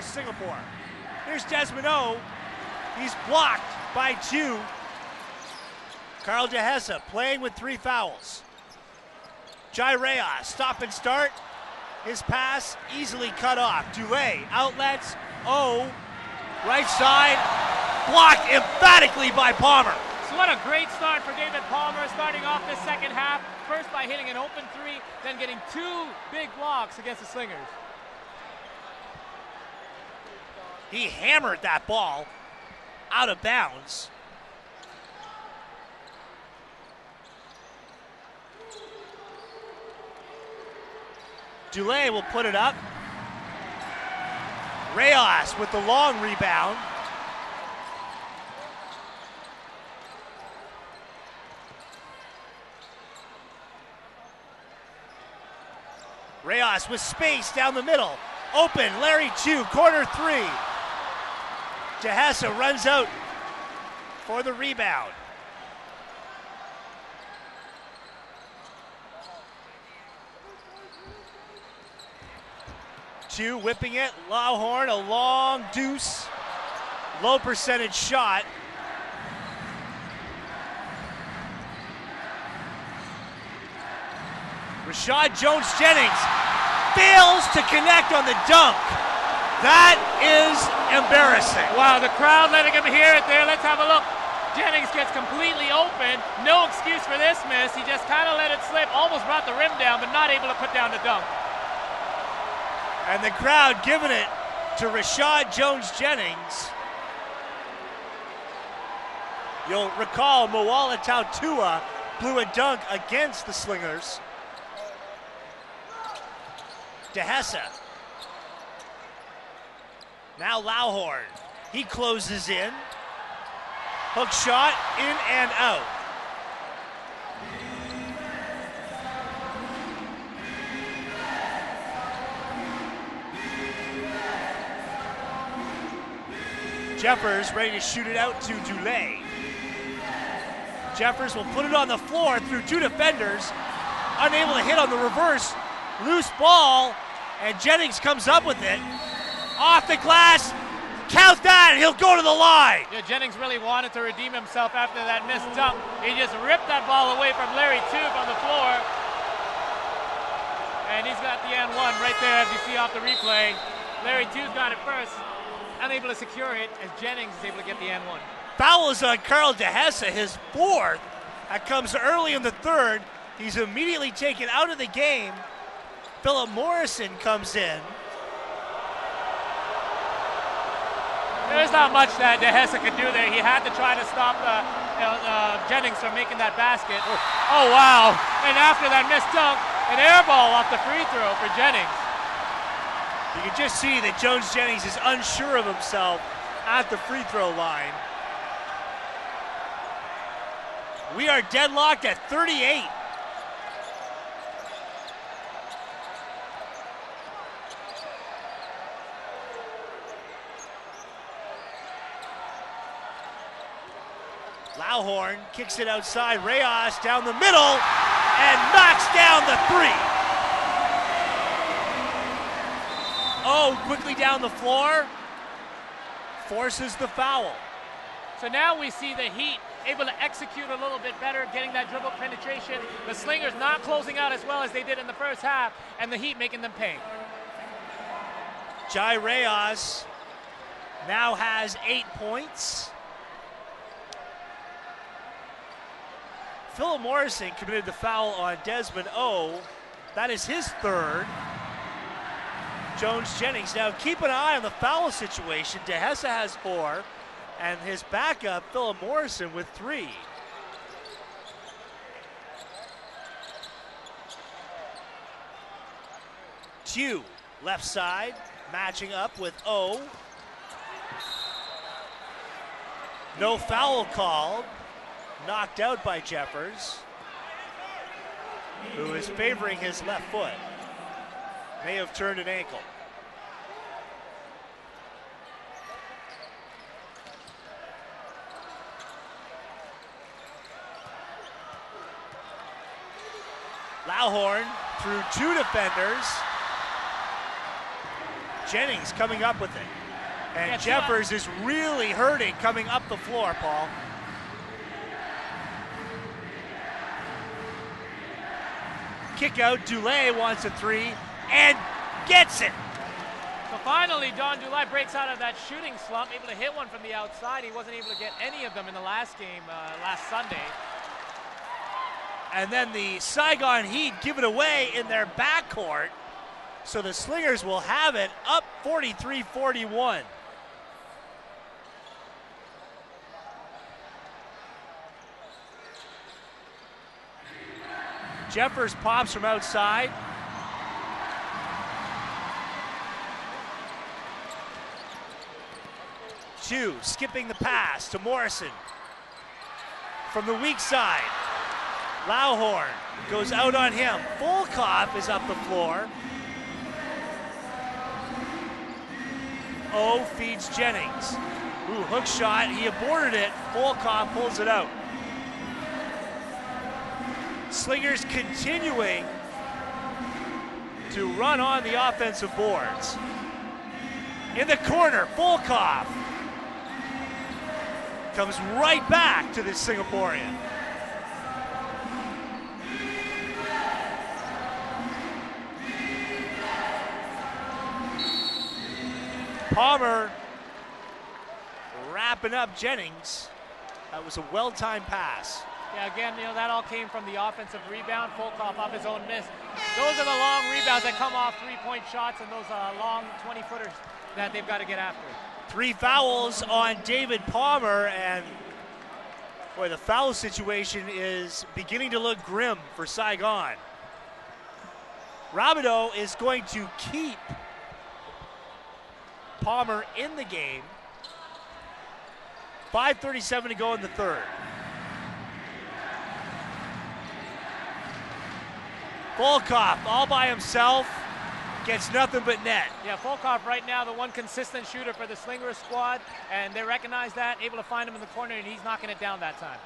Singapore. Here's Desmond O. He's blocked by Chu. Carl Dehesa playing with 3 fouls. Jai Reyes, stop and start. His pass easily cut off. Dulé, outlets, O, right side, blocked emphatically by Palmer. So what a great start for David Palmer, starting off this second half. First by hitting an open 3, then getting 2 big blocks against the Slingers. He hammered that ball out of bounds. Dulé will put it up. Reyes with the long rebound. Reyes with space down the middle. Open, Larry Chu, corner 3. Dehesa runs out for the rebound. Chu whipping it, Lawhorn, a long deuce, low percentage shot. Rashad Jones-Jennings fails to connect on the dunk. That is embarrassing. Wow, the crowd letting him hear it there. Let's have a look. Jennings gets completely open. No excuse for this miss. He just kind of let it slip, almost brought the rim down, but not able to put down the dunk. And the crowd giving it to Rashad Jones-Jennings. You'll recall Moala Tautua blew a dunk against the Slingers. Dehesa. Now Lawhorn. He closes in. Hook shot, in and out. Jeffers ready to shoot it out to Dulé. Jeffers will put it on the floor through 2 defenders. Unable to hit on the reverse. Loose ball, and Jennings comes up with it. Off the glass, count that, and he'll go to the line. Yeah, Jennings really wanted to redeem himself after that missed dunk. He just ripped that ball away from Larry Tube on the floor. And he's got the N1 right there, as you see off the replay. Larry Tube's got it first, unable to secure it, as Jennings is able to get the N1. Foul is on Carl Dehesa, his 4th. That comes early in the 3rd. He's immediately taken out of the game. Philip Morrison comes in. There's not much that Dehesa could do there. He had to try to stop Jennings from making that basket. Oh, wow. And after that missed dunk, an air ball off the free throw for Jennings. You can just see that Jones-Jennings is unsure of himself at the free throw line. We are deadlocked at 38. Lawhorn kicks it outside. Reyes down the middle and knocks down the 3. Oh, quickly down the floor. Forces the foul. So now we see the Heat able to execute a little bit better, getting that dribble penetration. The Slingers not closing out as well as they did in the first half, and the Heat making them pay. Jai Reyes now has 8 points. Philip Morrison committed the foul on Desmond O. That is his 3rd. Jones-Jennings. Now keep an eye on the foul situation. Dehesa has 4, and his backup, Philip Morrison, with 3. Chu, left side, matching up with O. No foul called. Knocked out by Jeffers, who is favoring his left foot. May have turned an ankle. Lawhorn through 2 defenders. Jennings coming up with it. And Yeah, Jeffers is really hurting coming up the floor, Paul. Kick out, Dulé wants a three and gets it. So finally, Don Dulai breaks out of that shooting slump, able to hit one from the outside. He wasn't able to get any of them in the last game, last Sunday. And then the Saigon Heat give it away in their backcourt. So the Slingers will have it up 43-41. Jeffers pops from outside. Chu skipping the pass to Morrison. From the weak side, Lauhorn goes out on him. Volkov is up the floor. O feeds Jennings. Ooh, hook shot, he aborted it. Volkov pulls it out. Slingers continuing to run on the offensive boards. In the corner, Volkov comes right back to the Singaporean. Palmer wrapping up Jennings. That was a well-timed pass. Yeah, again, that all came from the offensive rebound. Volkov off his own miss. Those are the long rebounds that come off three-point shots and those long 20-footers that they've got to get after. 3 fouls on David Palmer, and boy, the foul situation is beginning to look grim for Saigon. Rabideau is going to keep Palmer in the game. 5:37 to go in the third. Volkov all by himself, gets nothing but net. Yeah, Volkov right now the one consistent shooter for the Slingers squad, and they recognize that, able to find him in the corner, and he's knocking it down that time.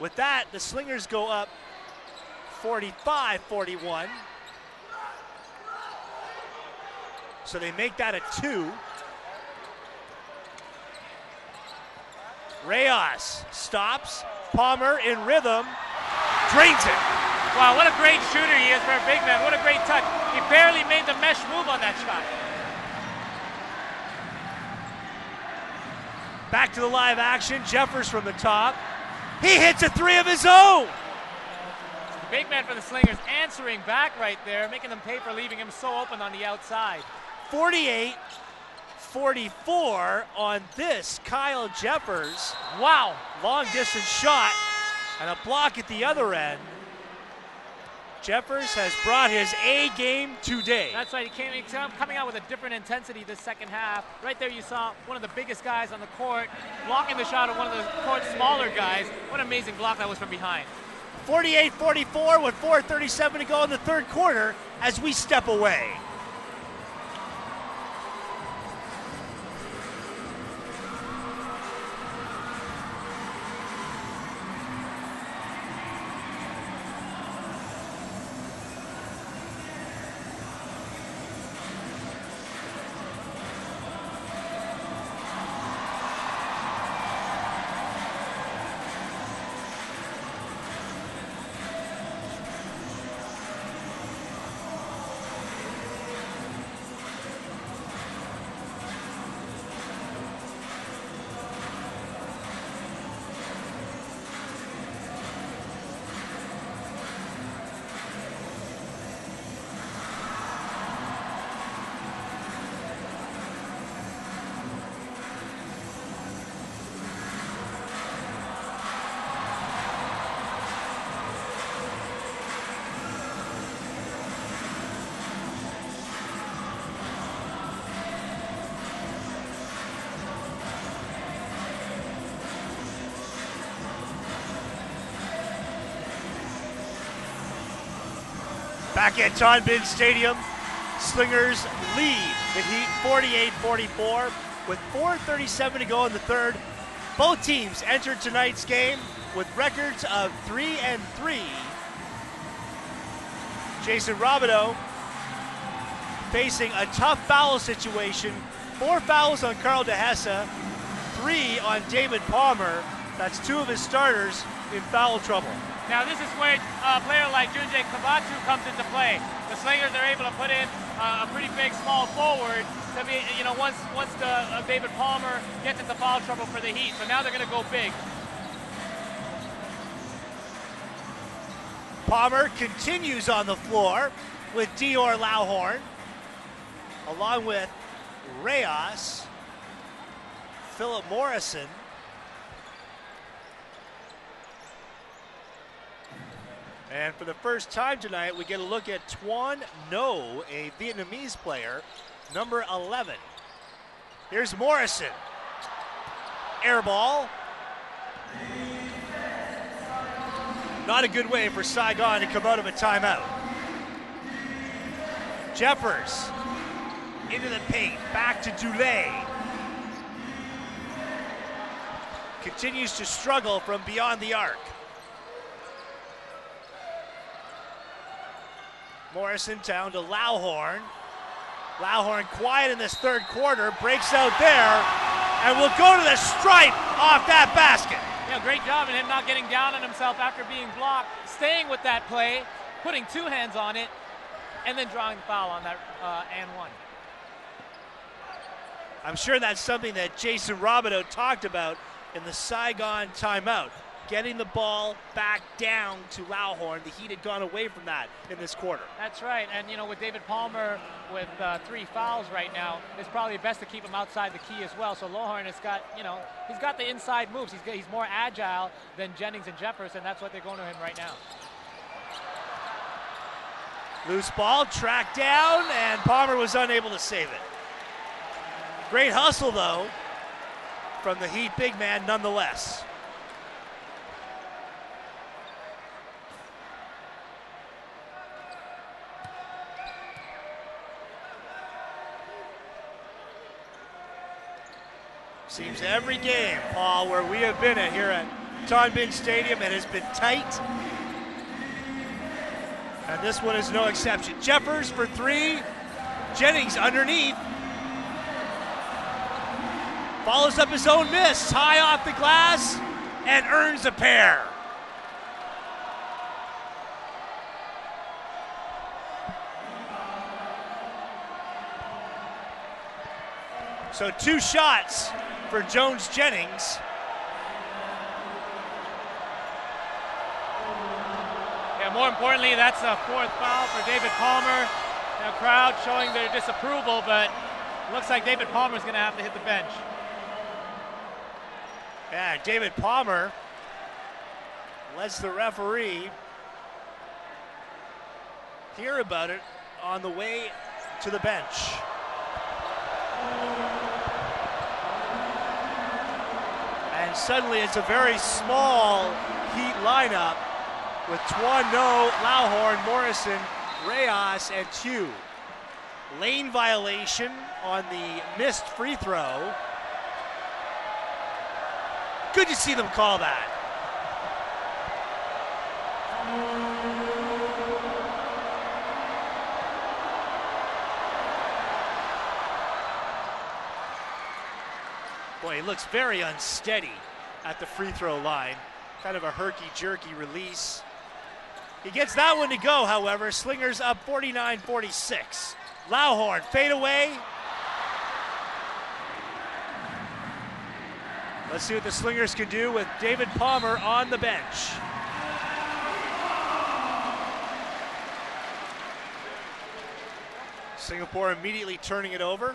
With that, the Slingers go up 45-41. So they make that a 2. Reyes stops, Palmer in rhythm, drains it. Wow, what a great shooter he is for a big man. What a great touch. He barely made the mesh move on that shot. Back to the live action, Jeffers from the top. He hits a 3 of his own. The big man for the Slingers answering back right there, making them pay for leaving him so open on the outside. 48-44 on this Kyle Jeffers. Wow. Long distance shot and a block at the other end. Jeffers has brought his A game today. That's right, he's coming out with a different intensity this second half. Right there you saw one of the biggest guys on the court blocking the shot of one of the court's smaller guys. What an amazing block that was from behind. 48-44 with 4:37 to go in the third quarter as we step away. Back at Ton Bin Stadium, Slingers lead the Heat 48-44 with 4:37 to go in the third. Both teams entered tonight's game with records of 3-3. Jason Rabideau facing a tough foul situation. 4 fouls on Carl DeHessa, 3 on David Palmer. That's 2 of his starters in foul trouble. Now this is where a player like Junjay Kabatu comes into play. The Slingers are able to put in a pretty big small forward to be, once the David Palmer gets into foul trouble for the Heat. So now they're going to go big. Palmer continues on the floor with Dior Lauhorn, along with Reyes, Philip Morrison, and for the first time tonight, we get a look at Tuan No, a Vietnamese player, number 11. Here's Morrison. Air ball. Not a good way for Saigon to come out of a timeout. Jeffers into the paint, back to Dulé. Continues to struggle from beyond the arc. Morrison down to Lauhorn. Lauhorn quiet in this third quarter, breaks out there, and will go to the stripe off that basket. Yeah, great job in him not getting down on himself after being blocked, staying with that play, putting 2 hands on it, and then drawing the foul on that and one. I'm sure that's something that Jason Robideau talked about in the Saigon timeout, getting the ball back down to Lauhorn. The Heat had gone away from that in this quarter. That's right, and with David Palmer with 3 fouls right now, it's probably best to keep him outside the key as well. So Lauhorn has got, he's got the inside moves. He's more agile than Jennings and Jeffers, and that's what they're going to him right now. Loose ball, tracked down, and Palmer was unable to save it. Great hustle, though, from the Heat big man nonetheless. Seems every game, Paul, where we have been at here at Ton Bin Stadium, it has been tight. And this one is no exception. Jeffers for 3. Jennings underneath. Follows up his own miss. High off the glass and earns a pair. So 2 shots for Jones Jennings. Yeah, more importantly, that's a 4th foul for David Palmer. Now, crowd showing their disapproval, but looks like David Palmer's going to have to hit the bench. Yeah, David Palmer lets the referee hear about it on the way to the bench. And suddenly it's a very small Heat lineup with Tuan No, Lauhorn, Morrison, Reyes, and Tew. Lane violation on the missed free throw. Good to see them call that. Boy, he looks very unsteady at the free throw line. Kind of a herky-jerky release. He gets that one to go, however. Slingers up 49-46. Lauhorn, fade away. Let's see what the Slingers can do with David Palmer on the bench. Singapore immediately turning it over.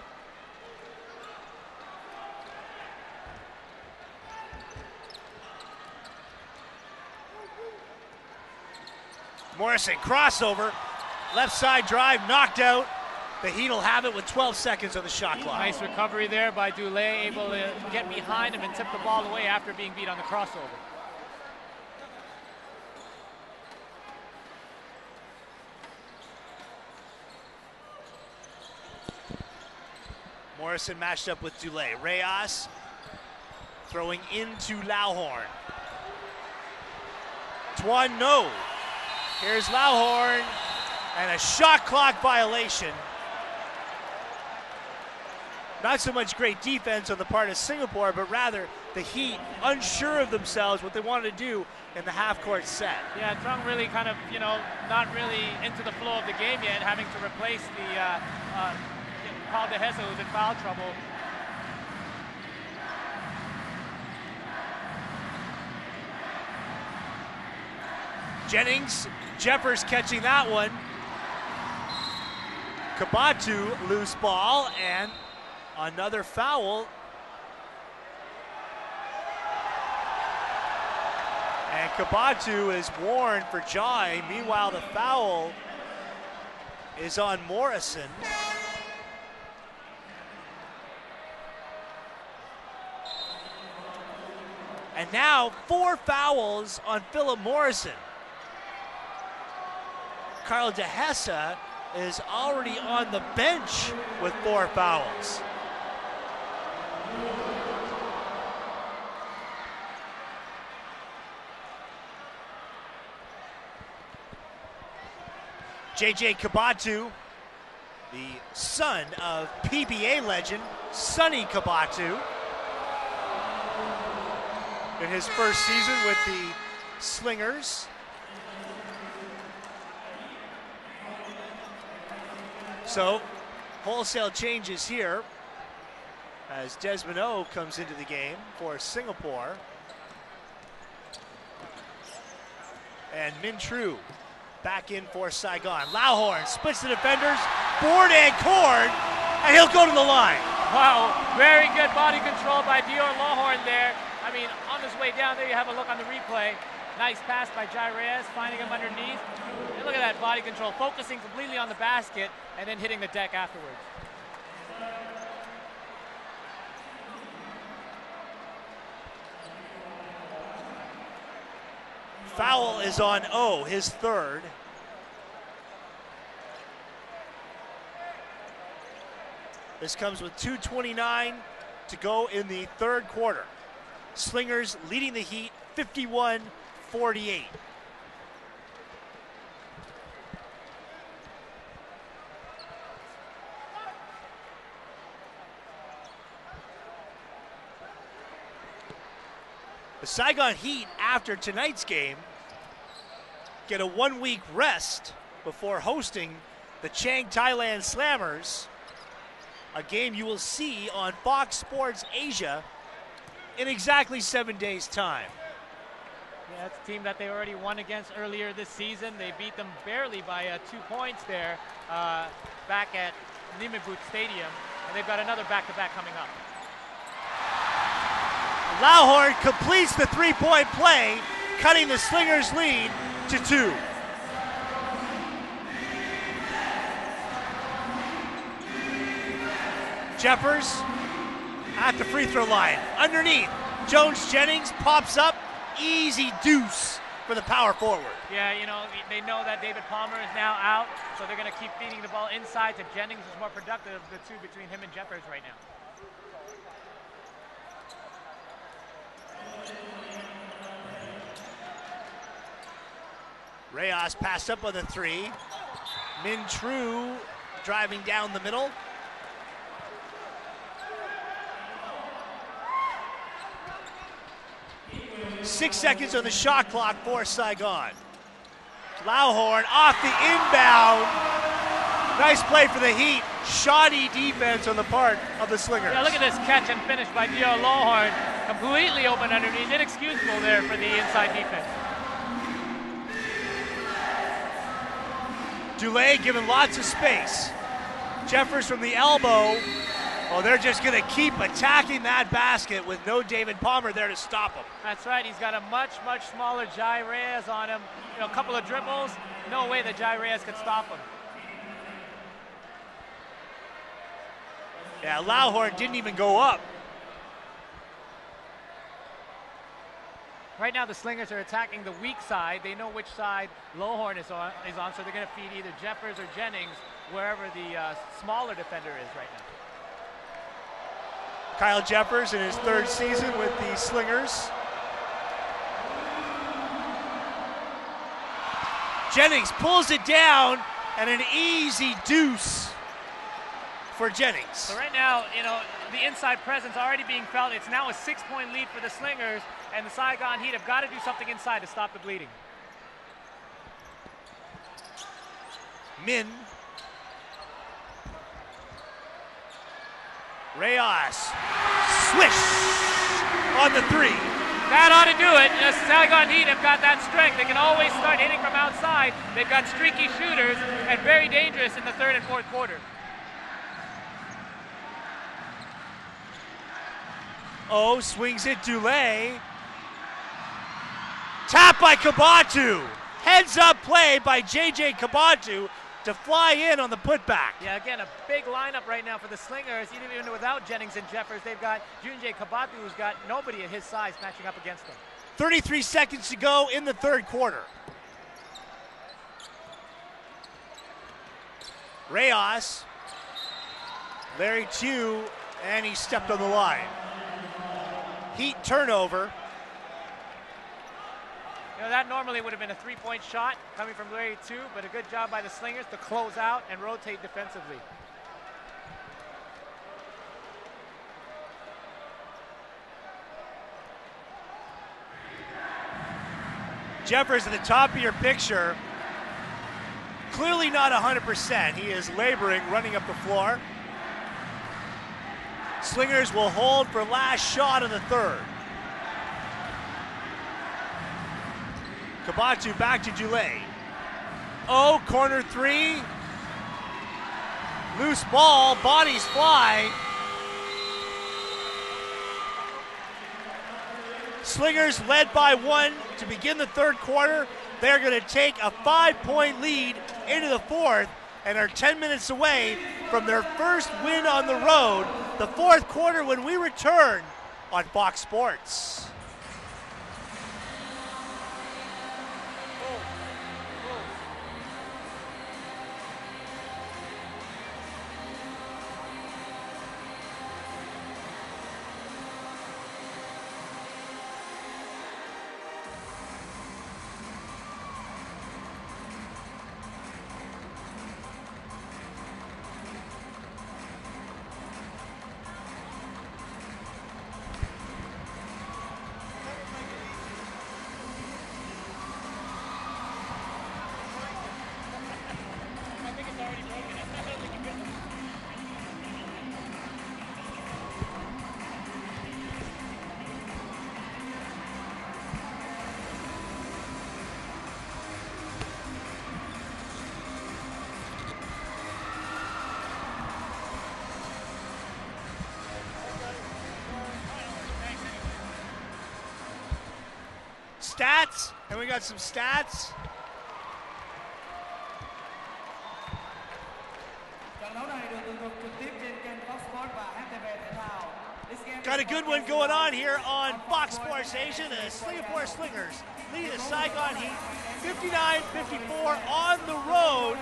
Morrison, crossover, left side drive, knocked out. The Heat will have it with 12 seconds on the shot clock. Nice recovery there by Dulé, able to get behind him and tip the ball away after being beat on the crossover. Morrison matched up with Dulé. Reyes throwing into Lauhorn. Tuan No. Here's Lauhorn, and a shot clock violation Not so much great defense on the part of Singapore, but rather the Heat unsure of themselves, what they wanted to do in the half-court set. Yeah, Trung really kind of, not really into the flow of the game yet, having to replace the Paul DeHessa, who's in foul trouble. Jennings, Jeffers catching that one. Kabatu, loose ball, and another foul. And Kabatu is warned for jawing. Meanwhile, the foul is on Morrison. And now 4 fouls on Philip Morrison. Carl DeHessa is already on the bench with 4 fouls. JJ Kabatu, the son of PBA legend Sonny Kabatu, in his first season with the Slingers. So, wholesale changes here as Desmond O comes into the game for Singapore. And Min True back in for Saigon. Lauhorn splits the defenders, board and cord, and he'll go to the line. Wow, very good body control by Dior Lauhorn there. I mean, on his way down there, you have a look on the replay. Nice pass by Jai Reyes, finding him underneath. And look at that body control, focusing completely on the basket and then hitting the deck afterwards. Foul is on O, his third. This comes with 2:29 to go in the third quarter. Slingers leading the Heat 51-48. The Saigon Heat, after tonight's game, get a 1-week rest before hosting the Chiang Thailand Slammers, a game you will see on Fox Sports Asia in exactly 7 days' time. Yeah, it's a team that they already won against earlier this season. They beat them barely by 2 points there back at Nimibut Stadium, and they've got another back-to-back coming up. Lauhorn completes the three-point play, cutting the Slingers' lead to 2. Jeffers at the free throw line. Underneath, Jones-Jennings pops up. Easy deuce for the power forward. Yeah, they know that David Palmer is now out, so they're going to keep feeding the ball inside to Jennings, who's more productive of the two between him and Jeffers right now. Reyes passed up on the 3. Min True driving down the middle. Six seconds on the shot clock for Saigon. Lauhorn off the inbound. Nice play for the Heat. Shoddy defense on the part of the Slingers. Yeah, look at this catch and finish by Dior Lauhorn. Completely open underneath. Inexcusable there for the inside defense. Dulé given lots of space. Jeffers from the elbow. Oh, they're just going to keep attacking that basket with no David Palmer there to stop him. That's right. He's got a much, much smaller Jai Reyes on him. A couple of dribbles. No way that Jai Reyes could stop him. Yeah, Lauhorn didn't even go up. Right now, the Slingers are attacking the weak side. They know which side Lauhorn is on, so they're going to feed either Jeffers or Jennings wherever the smaller defender is right now. Kyle Jeffers in his third season with the Slingers. Jennings pulls it down, and an easy deuce for Jennings. So right now, you know, the inside presence already being felt. It's now a 6-point lead for the Slingers, and the Saigon Heat have got to do something inside to stop the bleeding. Min. Reyes. Swish on the 3. That ought to do it. The Saigon Heat have got that strength. They can always start hitting from outside. They've got streaky shooters and very dangerous in the third and fourth quarter. Oh, swings it, Dulé. Tap by Kabatu. Heads up play by J.J. Kabatu to fly in on the putback. Yeah, again, a big lineup right now for the Slingers. Even without Jennings and Jeffers, they've got Junjay Kabatu, who's got nobody at his size matching up against them. 33 seconds to go in the third quarter. Reyes. Larry Tew, and he stepped on the line. Heat turnover. You know, that normally would have been a 3-point shot coming from Larry Tew, but a good job by the Slingers to close out and rotate defensively. Jeffers at the top of your picture. Clearly not 100%. He is laboring, running up the floor. Slingers will hold for last shot of the third. Kabatu back to Dulé. Oh, corner 3. Loose ball, bodies fly. Slingers led by 1 to begin the third quarter. They're going to take a 5-point lead into the fourth and are 10 minutes away from their first win on the road. The fourth quarter when we return on Fox Sports. Stats, and we got some stats. Got a good one going on here on Fox Sports Asia. The Singapore Slingers lead the Saigon Heat 59-54 on the road.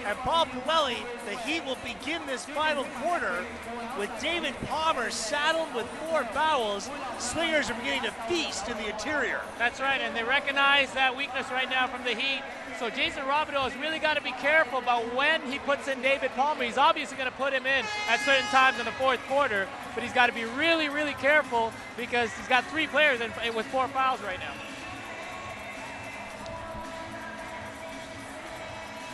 And Paul Puelli, the Heat will begin this final quarter with David Palmer saddled with 4 fouls. Slingers are beginning to feast in the interior. That's right, and they recognize that weakness right now from the Heat. So Jason Robideau has really got to be careful about when he puts in David Palmer. He's obviously going to put him in at certain times in the fourth quarter, but he's got to be really, really careful because he's got 3 players with 4 fouls right now.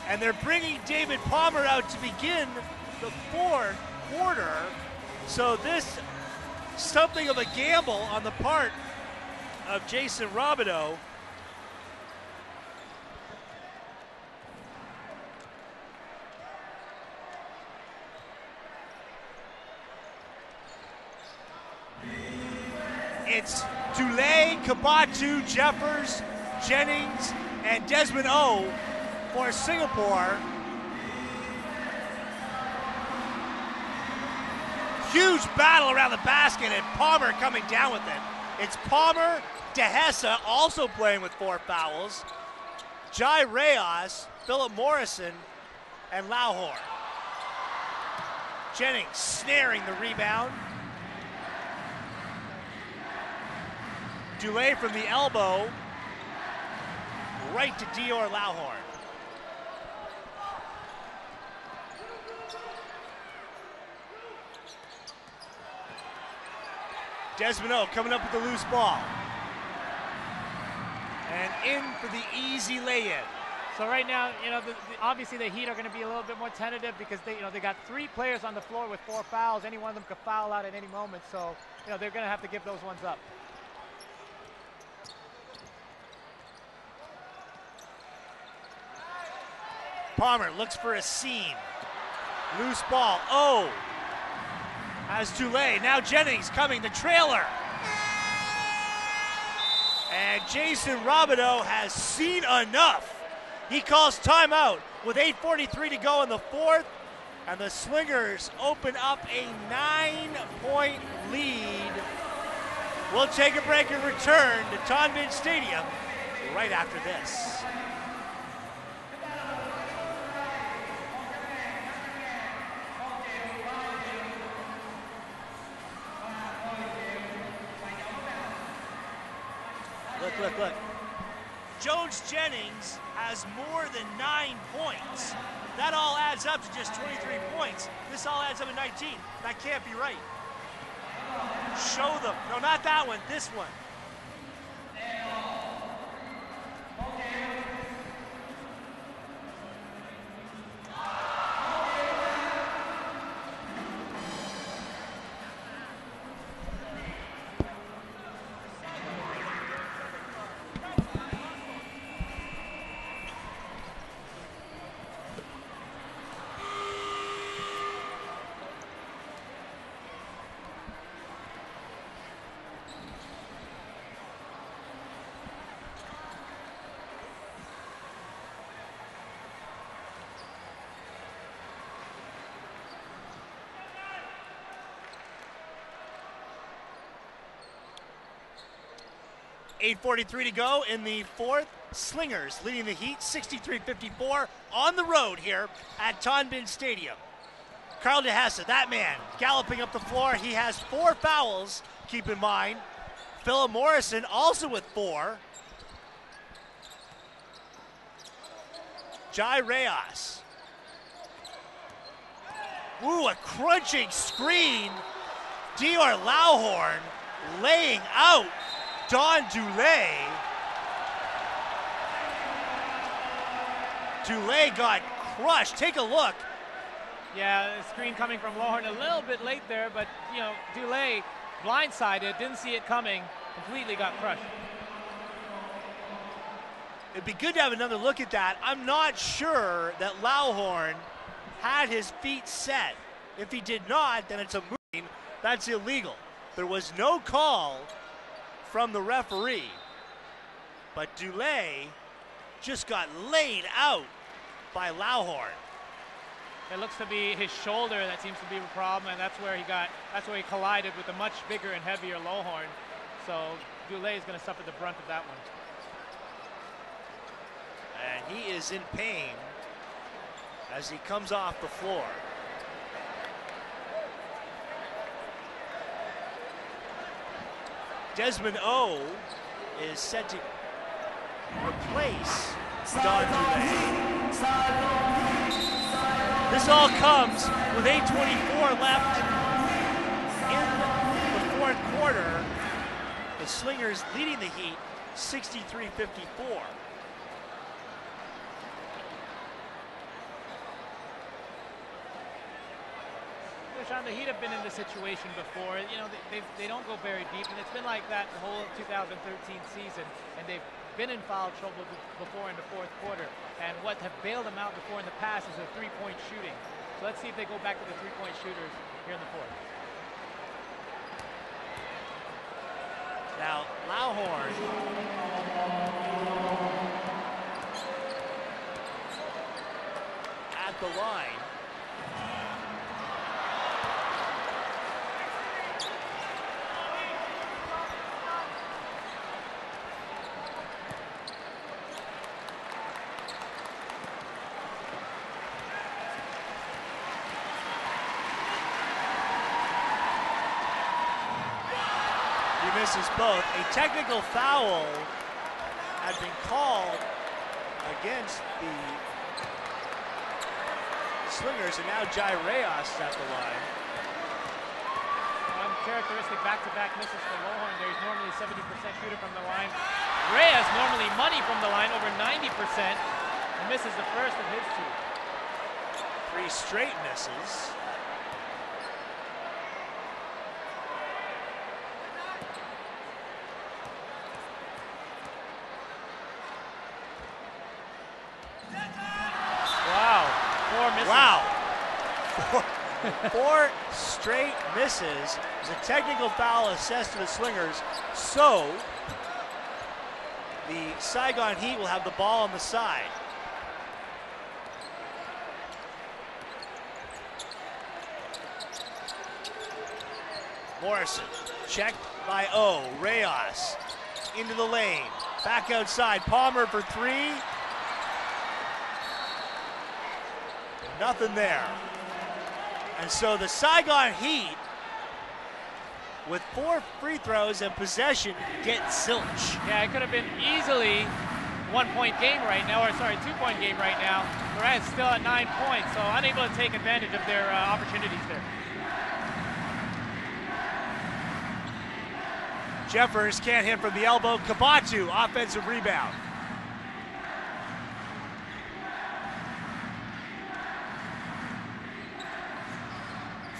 And they're bringing David Palmer out to begin the fourth quarter. So this, something of a gamble on the part of Jason Robideau. It's Dulé, Kabatu, Jeffers, Jennings, and Desmond O for Singapore. Huge battle around the basket, and Palmer coming down with it. It's Palmer, DeHessa also playing with 4 fouls, Jai Reyes, Philip Morrison, and Lauhor. Jennings snaring the rebound. Dulé from the elbow, right to Dior Lauhor. Desmond O coming up with the loose ball. And in for the easy lay-in. So right now, obviously the Heat are going to be a little bit more tentative because they got 3 players on the floor with 4 fouls. Any one of them could foul out at any moment. So, they're going to have to give those ones up. Palmer looks for a seam. Loose ball. Oh! Has Dulé. Now Jennings coming, the trailer. And Jason Robideau has seen enough. He calls timeout with 8:43 to go in the fourth. And the Slingers open up a 9-point lead. We'll take a break and return to Tonbin Stadium right after this. Look. Jones-Jennings has more than 9 points. That all adds up to just 23 points. This all adds up to 19. That can't be right. Show them. No, not that one. This one. .8:43 to go in the fourth. Slingers leading the Heat 63-54 on the road here at Tonbin Stadium. Carl DeHessa, that man, galloping up the floor. He has 4 fouls, keep in mind. Philip Morrison also with 4. Jai Reyes. Ooh, a crunching screen. Dior Lauhorn laying out Don Dulé. Dulé got crushed. Take a look. Yeah, the screen coming from Lauhorn a little bit late there, but Dulé blindsided, didn't see it coming, completely got crushed. It'd be good to have another look at that. I'm not sure that Lauhorn had his feet set. If he did not, then it's a moving. That's illegal. There was no call from the referee, but Dulé just got laid out by Lauhorn. It looks to be his shoulder that seems to be the problem, and that's where he collided with a much bigger and heavier Lauhorn. So Dulé is going to suffer the brunt of that one. And he is in pain as he comes off the floor. Desmond O is set to replace Don Dulé. This all comes with 8:24 left in the fourth quarter. The Slingers leading the Heat 63-54. Sean, the Heat have been in this situation before. They don't go very deep, and it's been like that the whole 2013 season, and they've been in foul trouble before in the fourth quarter. And what have bailed them out before in the past is a three-point shooting. So let's see if they go back to the three-point shooters here in the fourth. Now, Lauhorn at the line. Misses both. A technical foul had been called against the Slingers, and now Jai Reyes is at the line. uncharacteristic back-to-back misses for Lowhorn. There's normally a 70% shooter from the line. Reyes normally money from the line, over 90%, and misses the first of his two. 3 straight misses. Wow, 4 misses. Wow. 4 straight misses. There's a technical foul assessed to the Slingers. So the Saigon Heat will have the ball on the side. Morrison, checked by O. Reyes into the lane. Back outside. Palmer for 3. Nothing there. And so the Saigon Heat, with 4 free throws and possession, get zilch. Yeah, it could have been easily 1-point game right now, or sorry, 2-point game right now. Durant's still at 9 points, so unable to take advantage of their opportunities there. Jeffers can't hit from the elbow. Kabatu, offensive rebound.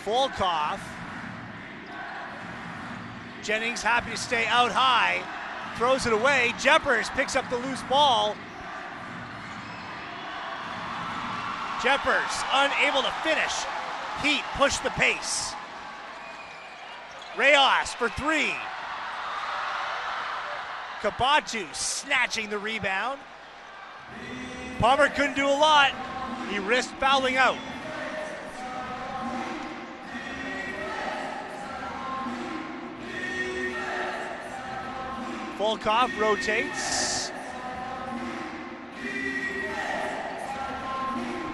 Volkov. Jennings happy to stay out high. Throws it away. Jeffers picks up the loose ball. Jeffers unable to finish. Heat push the pace. Reyes for 3. Kabatu snatching the rebound. Palmer couldn't do a lot. He risked fouling out. Volkov rotates.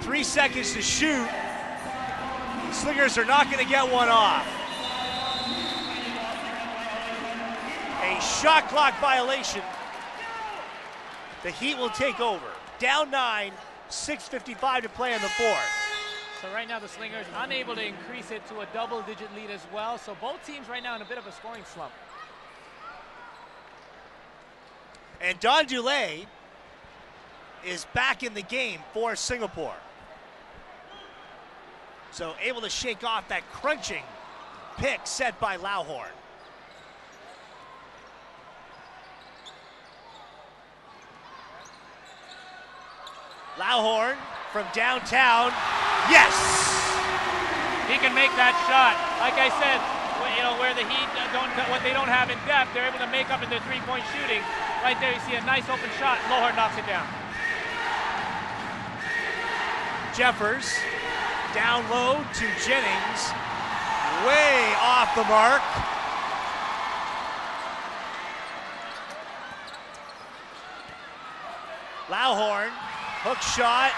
3 seconds to shoot. Slingers are not going to get one off. A shot clock violation. The Heat will take over. Down 9, 6:55 to play in the 4th. So right now the Slingers unable to increase it to a double-digit lead as well. So both teams right now in a bit of a scoring slump. And Don Dulé is back in the game for Singapore. So able to shake off that crunching pick set by Lauhorn. Lauhorn from downtown. Yes! He can make that shot. Like I said, where the Heat what they don't have in depth, they're able to make up in their 3-point shooting. Right there, you see a nice open shot. Lauhorn knocks it down. Jeffers down low to Jennings. Way off the mark. Lauhorn, hook shot.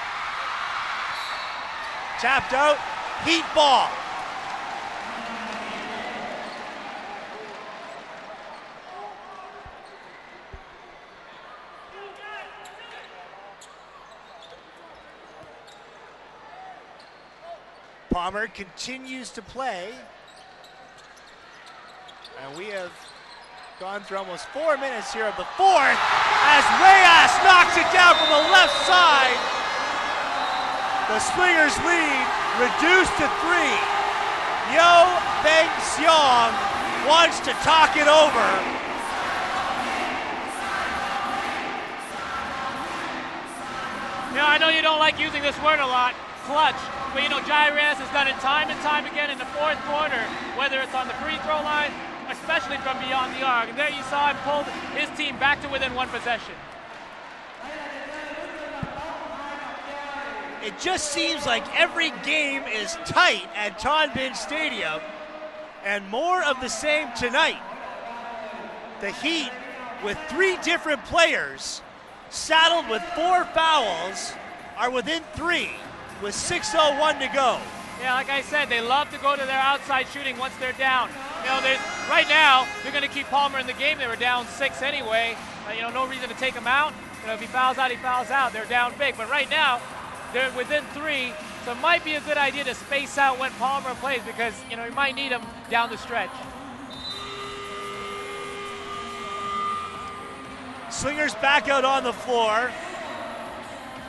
Tapped out. Heat ball. Palmer continues to play. And we have gone through almost 4 minutes here of the 4th as Reyes knocks it down from the left side. The Slingers lead reduced to 3. Yo Beng Seong wants to talk it over. Now I know you don't like using this word a lot, clutch. But Jai Reyes has done it time and time again in the 4th quarter, whether it's on the free throw line, especially from beyond the arc. And there you saw him pull his team back to within 1 possession. It just seems like every game is tight at Ton Bin Stadium, and more of the same tonight. The Heat, with 3 different players, saddled with 4 fouls, are within 3. With 6:01 to go. Yeah, like I said, they love to go to their outside shooting once they're down. Right now, they're going to keep Palmer in the game. They were down 6 anyway. No reason to take him out. If he fouls out, he fouls out. They're down big. But right now, they're within 3. So it might be a good idea to space out when Palmer plays because, you might need him down the stretch. Slingers back out on the floor.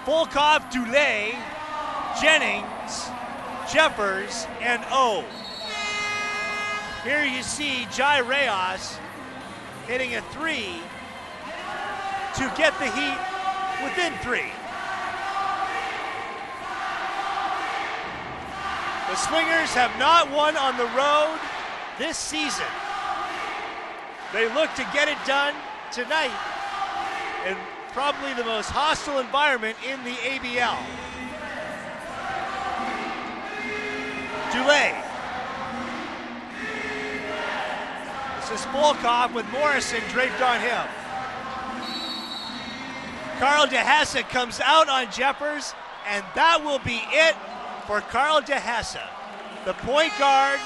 Volkov, Dulé, Jennings, Jeffers, and O. Here you see Jai Reyes hitting a three to get the Heat within three. The Slingers have not won on the road this season. They look to get it done tonight in probably the most hostile environment in the ABL. Dulé. This is Volkov with Morrison draped on him. Carl DeHessa comes out on Jeffers, and that will be it for Carl DeHessa. The point guard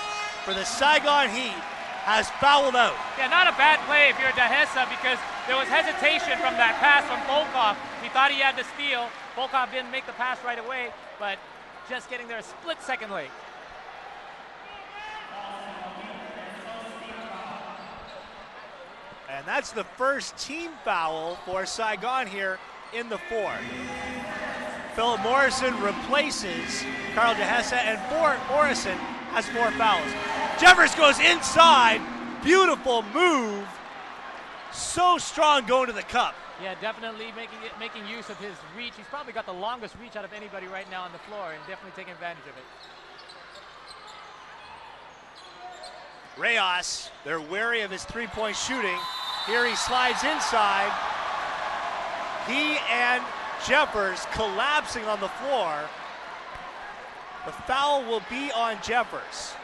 for the Saigon Heat has fouled out. Yeah, not a bad play if you're DeHessa, because there was hesitation from that pass from Volkov. He thought he had the steal. Volkov didn't make the pass right away, but just getting there a split second late. And that's the first team foul for Saigon here in the fourth. Philip Morrison replaces Carl DeHessa, and Morrison has 4 fouls. Jeffers goes inside. Beautiful move. So strong going to the cup. Yeah, definitely making use of his reach. He's probably got the longest reach out of anybody right now on the floor, and definitely taking advantage of it. Reyes, they're wary of his three-point shooting. Here he slides inside. He and Jeffers collapsing on the floor. The foul will be on Jeffers.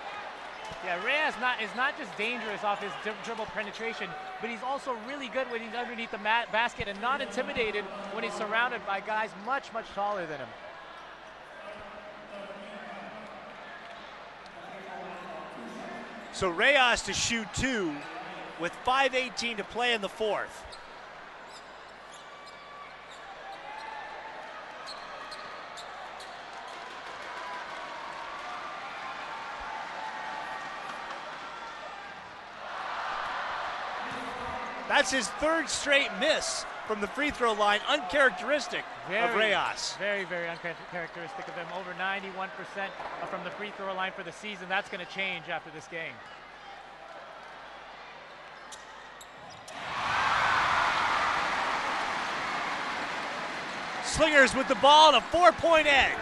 Yeah, Reyes is not just dangerous off his dribble penetration, but he's also really good when he's underneath the basket and not intimidated when he's surrounded by guys much, much taller than him. So Reyes to shoot 2 with 5:18 to play in the fourth. That's his 3rd straight miss from the free throw line, uncharacteristic of Reyes. Very, very uncharacteristic of him. Over 91% from the free throw line for the season. That's going to change after this game. Slingers with the ball and a 4-point edge.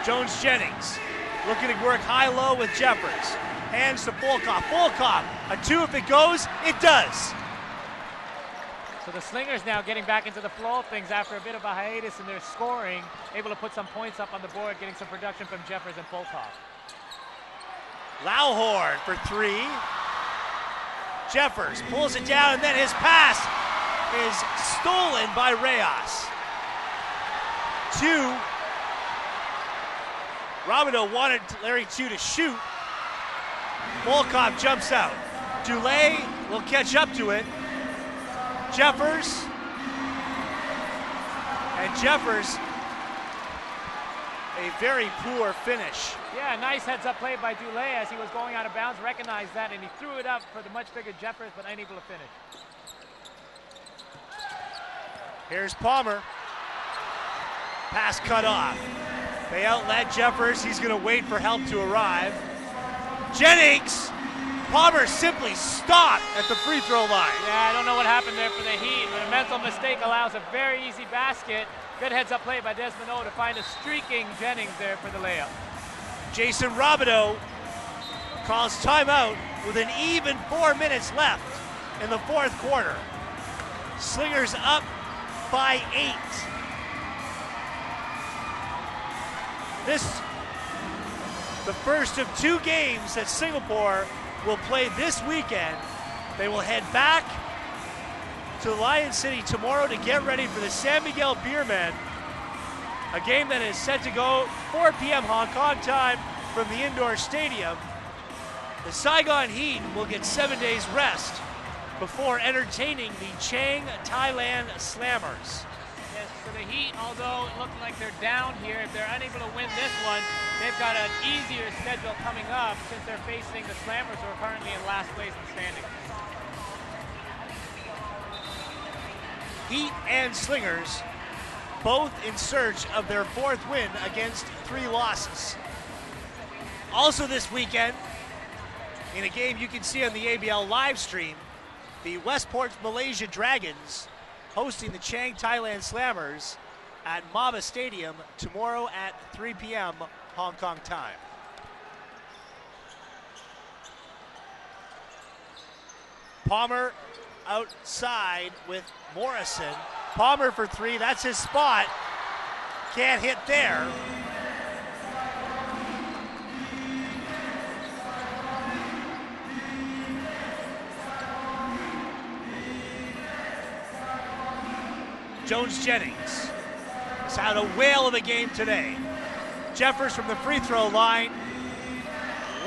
Jones-Jennings looking to work high-low with Jeffers. Hands to Volkov. Volkov, a 2 if it goes, it does. So the Slingers now getting back into the flow of things after a bit of a hiatus in their scoring, able to put some points up on the board, getting some production from Jeffers and Volkov. Lauhorn for 3. Jeffers pulls it down, and then his pass is stolen by Reyes. 2. Robideau wanted Larry 2 to shoot. Volkov jumps out. Dulé will catch up to it. Jeffers. And Jeffers, a very poor finish. Yeah, nice heads-up play by Dulé as he was going out of bounds, recognized that, and he threw it up for the much bigger Jeffers, but unable to finish. Here's Palmer. Pass cut off. They outlet Jeffers. He's going to wait for help to arrive. Jennings. Palmer simply stopped at the free throw line. Yeah, I don't know what happened there for the Heat, but a mental mistake allows a very easy basket. Good heads-up play by Desmond O to find a streaking Jennings there for the layup. Jason Robideau calls timeout with an even 4 minutes left in the fourth quarter. Slingers up by 8. This, the first of 2 games that Singapore will play this weekend. They will head back to Lion City tomorrow to get ready for the San Miguel Beermen, a game that is set to go 4 p.m. Hong Kong time from the indoor stadium. The Saigon Heat will get 7 days rest before entertaining the Chiang Thailand Slammers. Yes, So the Heat, although it looks like they're down here, if they're unable to win this one, they've got an easier schedule coming up since they're facing the Slammers, who are currently in last place in the standings. Heat and Slingers both in search of their 4th win against 3 losses. Also this weekend, in a game you can see on the ABL live stream, the Westport Malaysia Dragons hosting the Chang Thailand Slammers at Mava Stadium tomorrow at 3 p.m. Hong Kong time. Palmer outside with Morrison. Palmer for 3, that's his spot. Can't hit there. Jones Jennings has had a whale of a game today. Jeffers from the free throw line,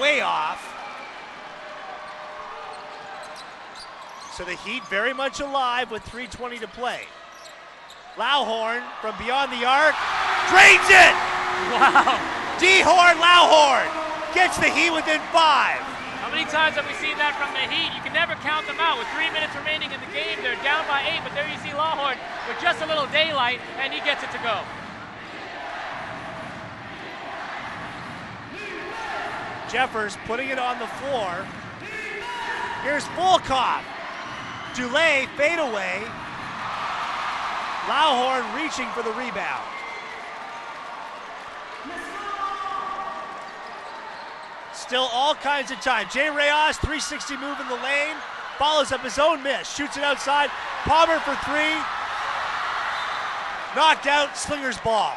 way off. So the Heat very much alive with 3:20 to play. Lauhorn from beyond the arc, drains it! Wow. D-Horn Lauhorn gets the Heat within 5. How many times have we seen that from the Heat? You can never count them out. With 3 minutes remaining in the game, they're down by 8, but there you see Lauhorn with just a little daylight, and he gets it to go. Jeffers putting it on the floor. Here's Volkov. Dulé fadeaway. Lauhorn reaching for the rebound. Still all kinds of time. Jay Reyes, 360 move in the lane. Follows up his own miss. Shoots it outside. Palmer for 3. Knocked out. Slingers ball.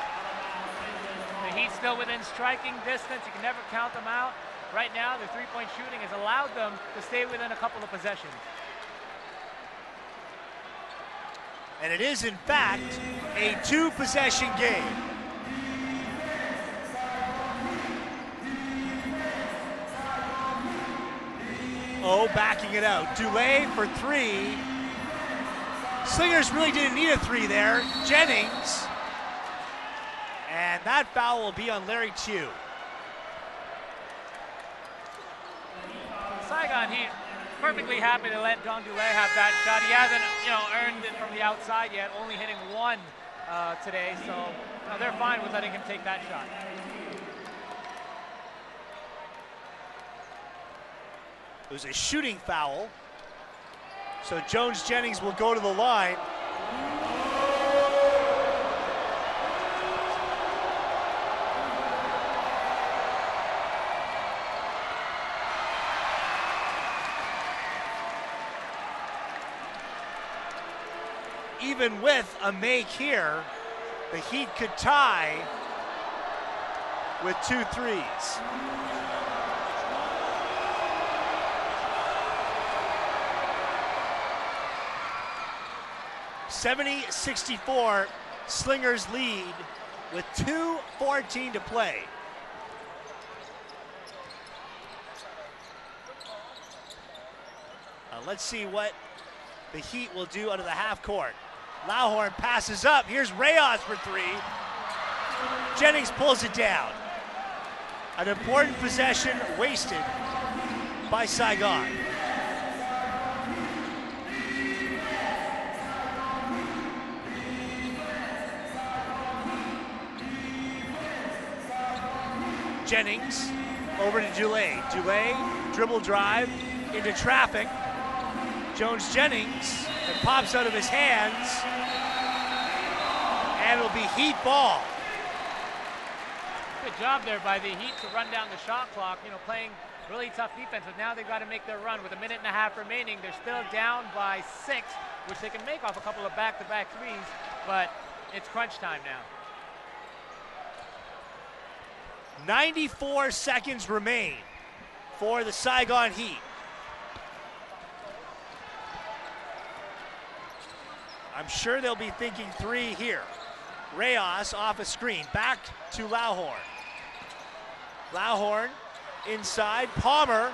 The Heat still within striking distance. You can never count them out. Right now, their three-point shooting has allowed them to stay within a couple of possessions. And it is, in fact, a 2-possession game. Oh, backing it out. Dulé for 3. Slingers really didn't need a 3 there. Jennings. And that foul will be on Larry Tew. Saigon Heat perfectly happy to let Don Dulé have that shot. He hasn't, earned it from the outside yet, only hitting 1 today, so they're fine with letting him take that shot. It was a shooting foul, so Jones Jennings will go to the line. Even with a make here, the Heat could tie with 2 threes. (70-64), Slingers lead with 2:14 to play. Let's see what the Heat will do out of the half court. Lauhorn passes up. Here's Reyes for 3. Jennings pulls it down. An important possession wasted by Saigon. Jennings over to Dulé. Dulé, dribble drive into traffic. Jones Jennings, it pops out of his hands, and it'll be Heat ball. Good job there by the Heat to run down the shot clock, playing really tough defense, but now they've got to make their run. With 1.5 minutes remaining, they're still down by 6, which they can make off a couple of back-to-back threes, but it's crunch time now. 94 seconds remain for the Saigon Heat. I'm sure they'll be thinking 3 here. Reyes off a screen, back to Lauhorn. Lauhorn inside, Palmer.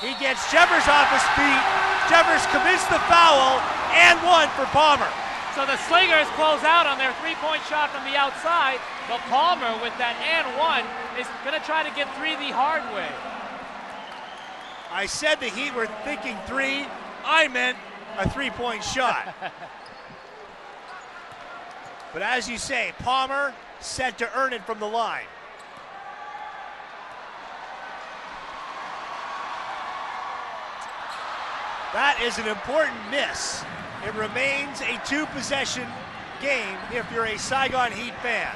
He gets Jeffers off his feet. Jeffers commits the foul, and 1 for Palmer. So the Slingers close out on their three-point shot from the outside, but Palmer with that and one is going to try to get three the hard way. I said the Heat were thinking three. I meant a three-point shot. But as you say, Palmer set to earn it from the line. That is an important miss. It remains a two-possession game if you're a Saigon Heat fan.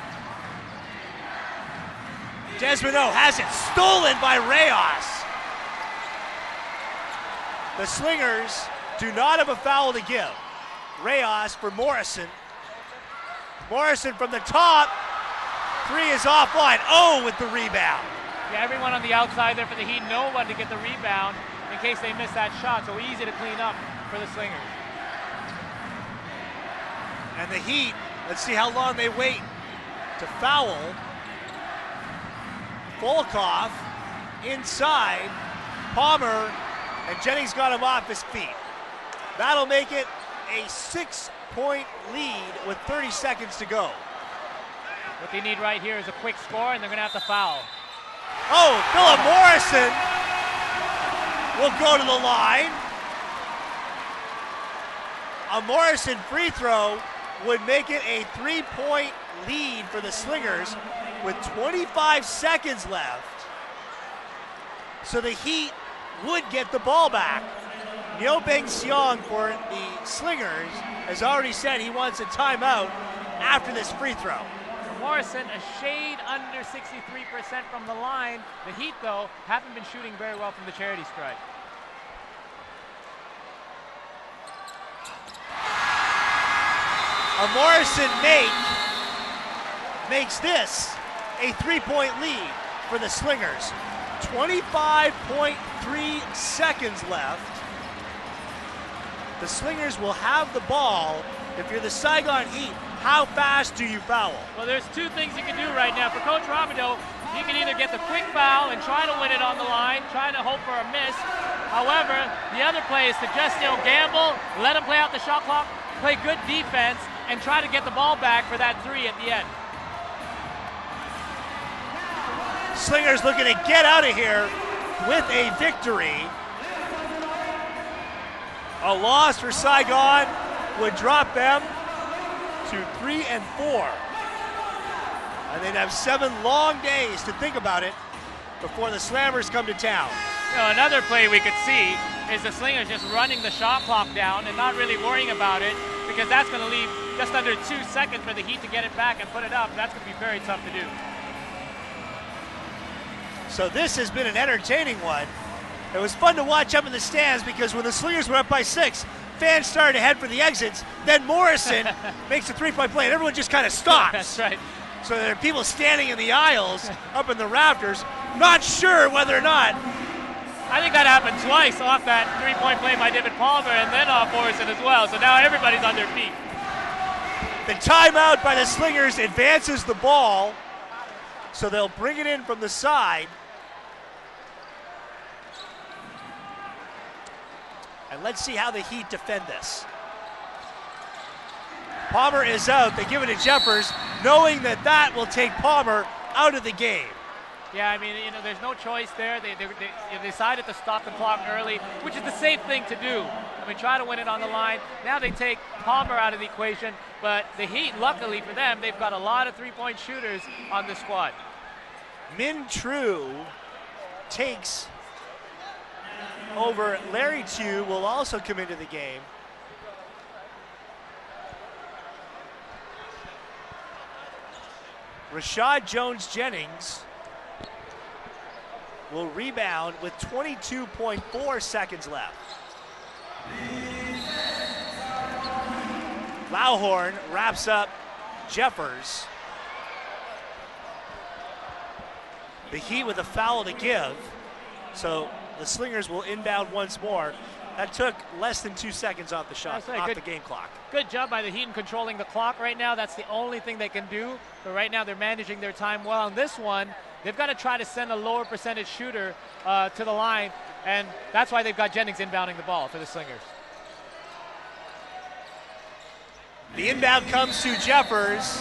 Desmond O has it stolen by Reyes. The Slingers do not have a foul to give. Reyes for Morrison. Morrison from the top. Three is offline. O with the rebound. Yeah, everyone on the outside there for the Heat, no one to get the rebound in case they miss that shot, so easy to clean up for the Slingers. And the Heat, let's see how long they wait to foul. Volkov inside. Palmer, and Jennings got him off his feet. That'll make it a 6-point lead with 30 seconds to go. What they need right here is a quick score, and they're going to have to foul. Oh, Philip Morrison will go to the line. A Morrison free throw would make it a 3-point lead for the Slingers with 25 seconds left. So the Heat would get the ball back. Niobeng Seong for the Slingers has already said he wants a timeout after this free throw. Morrison a shade under 63% from the line. The Heat, though, haven't been shooting very well from the charity stripe. A Morrison makes this a 3-point lead for the Slingers. 25.3 seconds left. The Slingers will have the ball. If you're the Saigon Heat, how fast do you foul? Well, there's two things you can do right now. For Coach Robideau, he can either get the quick foul and try to win it on the line, trying to hope for a miss. However, the other play is to just gamble, let him play out the shot clock, play good defense, and try to get the ball back for that three at the end. Slingers looking to get out of here with a victory. A loss for Saigon would drop them to 3-4. And they'd have 7 long days to think about it before the Slammers come to town. You know, another play we could see is the Slingers just running the shot clock down and not really worrying about it, because that's going to leave just under 2 seconds for the Heat to get it back and put it up. That's going to be very tough to do. So this has been an entertaining one. It was fun to watch up in the stands because when the Slingers were up by 6, fans started to head for the exits. Then Morrison makes a 3-point play and everyone just kind of stops. That's right. So there are people standing in the aisles up in the rafters, not sure whether or not. I think that happened twice off that 3-point play by David Palmer and then off Morrison as well. So now everybody's on their feet. The timeout by the Slingers advances the ball. So they'll bring it in from the side. And let's see how the Heat defend this. Palmer is out. They give it to Jeffers, knowing that that will take Palmer out of the game. Yeah, I mean, you know, there's no choice there. They decided to stop the clock early, which is the safe thing to do. I mean, try to win it on the line. Now they take Palmer out of the equation, but the Heat, luckily for them, they've got a lot of 3-point shooters on the squad. Min True takes over Larry Chu, will also come into the game. Rashad Jones-Jennings will rebound with 22.4 seconds left. Lauhorn wraps up Jeffers. The Heat with a foul to give, so the Slingers will inbound once more. That took less than 2 seconds off the shot, off the game clock. Good job by the Heat in controlling the clock right now. That's the only thing they can do. But right now they're managing their time well. On this one, they've got to try to send a lower percentage shooter to the line, and that's why they've got Jennings inbounding the ball for the Slingers. The inbound comes to Jeffers.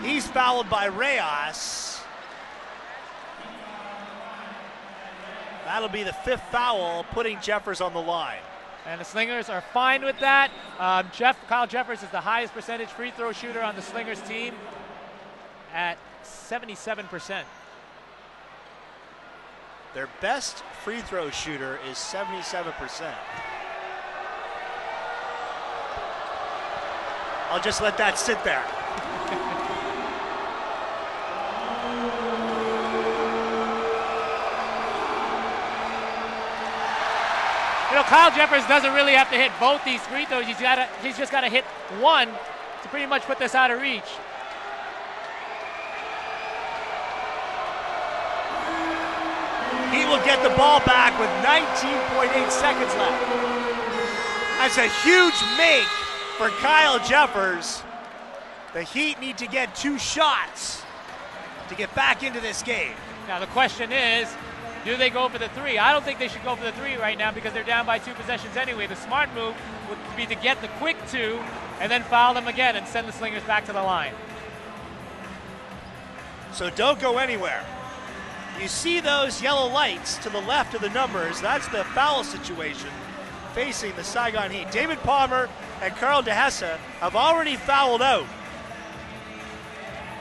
He's fouled by Reyes. That'll be the 5th foul, putting Jeffers on the line. And the Slingers are fine with that. Kyle Jeffers is the highest percentage free throw shooter on the Slingers team at 77%. Their best free throw shooter is 77%. I'll just let that sit there. You know, Kyle Jeffers doesn't really have to hit both these free throws. He's just got to hit one to pretty much put this out of reach. He will get the ball back with 19.8 seconds left. That's a huge make for Kyle Jeffers. The Heat need to get 2 shots to get back into this game. Now the question is, do they go for the 3? I don't think they should go for the 3 right now because they're down by 2 possessions anyway. The smart move would be to get the quick 2 and then foul them again and send the Slingers back to the line. So don't go anywhere. You see those yellow lights to the left of the numbers. That's the foul situation facing the Saigon Heat. David Palmer and Carl DeHessa have already fouled out.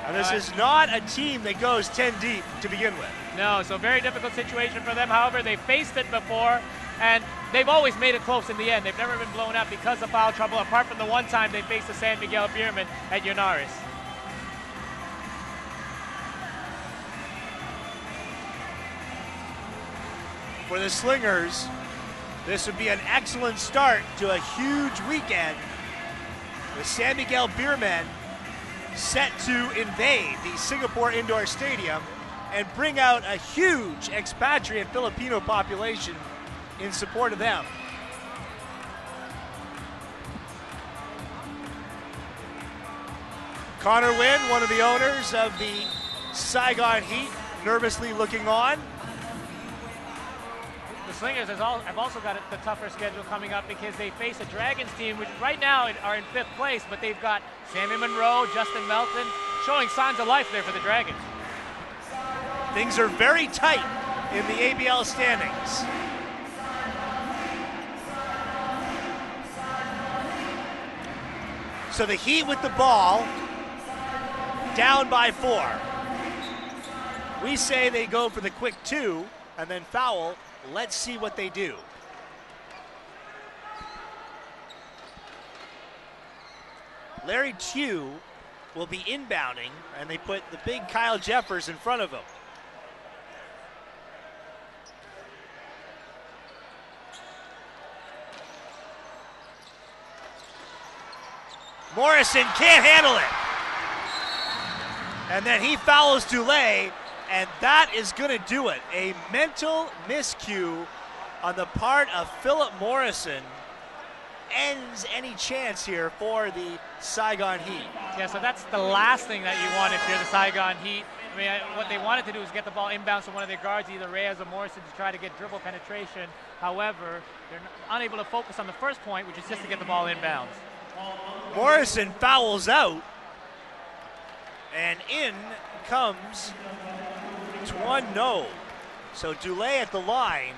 And this is not a team that goes 10 deep to begin with. No, so very difficult situation for them. However, they faced it before, and they've always made it close in the end. They've never been blown out because of foul trouble, apart from the one time they faced the San Miguel Beermen at Yonaris. For the Slingers, this would be an excellent start to a huge weekend. The San Miguel Beermen set to invade the Singapore Indoor Stadium and bring out a huge expatriate Filipino population in support of them. Connor Wynn, one of the owners of the Saigon Heat, nervously looking on. The Slingers have also got the tougher schedule coming up because they face a Dragons team, which right now are in 5th place, but they've got Sammy Monroe, Justin Melton, showing signs of life there for the Dragons. Things are very tight in the ABL standings. So the Heat with the ball, down by 4. We say they go for the quick 2 and then foul. Let's see what they do. Larry Chu will be inbounding, and they put the big Kyle Jeffers in front of him. Morrison can't handle it. And then he fouls Dulé, and that is going to do it. A mental miscue on the part of Philip Morrison ends any chance here for the Saigon Heat. Yeah, so that's the last thing that you want if you're the Saigon Heat. I mean, what they wanted to do is get the ball inbounds to one of their guards, either Reyes or Morrison, to try to get dribble penetration. However, they're unable to focus on the first point, which is just to get the ball inbounds. Morrison fouls out, and in comes Tuan No. So Dulé at the line.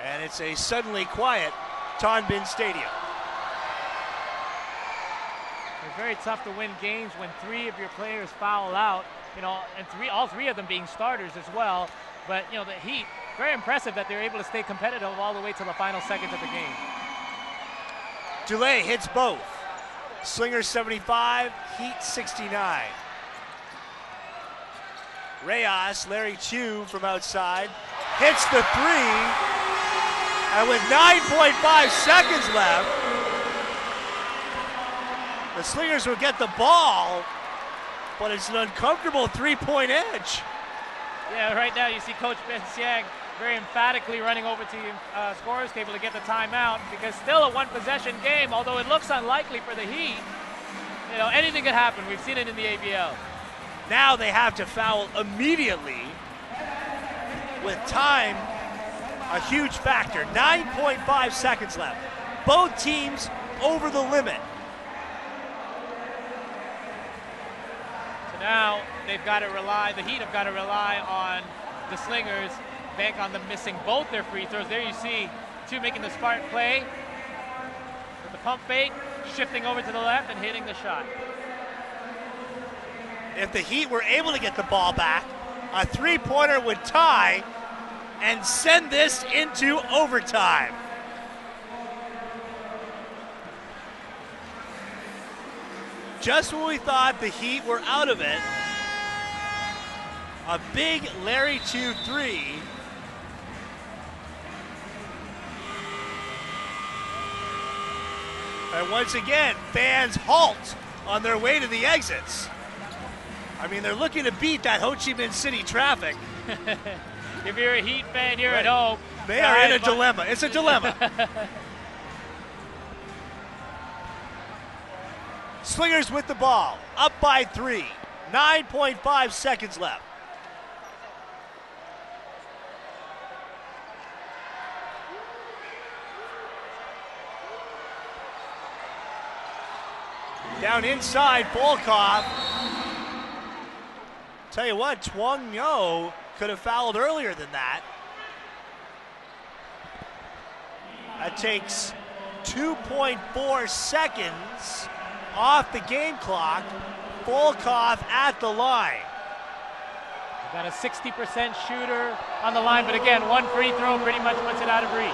And it's a suddenly quiet Ton Bin Stadium. It's very tough to win games when 3 of your players foul out, you know, and all three of them being starters as well. But, you know, the Heat, very impressive that they're able to stay competitive all the way to the final seconds of the game. Dulé hits both. Slingers 75, Heat 69. Reyes, Larry Chu from outside, hits the 3. And with 9.5 seconds left, the Slingers will get the ball, but it's an uncomfortable 3-point edge. Yeah, right now you see Coach Ben Siang very emphatically running over to the scorer's table to get the timeout, because still a one-possession game, although it looks unlikely for the Heat. You know, anything could happen. We've seen it in the ABL. Now they have to foul immediately with time a huge factor. 9.5 seconds left. Both teams over the limit. So now they've got to rely, the Heat have got to rely on the Slingers, bank on them missing both their free throws. There you see two making the smart play with the pump fake, shifting over to the left and hitting the shot. If the Heat were able to get the ball back, a three-pointer would tie and send this into overtime. Just when we thought the Heat were out of it, a big Larry 2-3. And once again, fans halt on their way to the exits. I mean, they're looking to beat that Ho Chi Minh City traffic. If you're a Heat fan here at home, they are in a dilemma. It's a dilemma. Slingers with the ball, up by 3. 9.5 seconds left. Down inside, Volkov. Tell you what, Twong Yo could have fouled earlier than that. That takes 2.4 seconds off the game clock. Volkov at the line. Got a 60% shooter on the line, but again, one free throw pretty much puts it out of reach.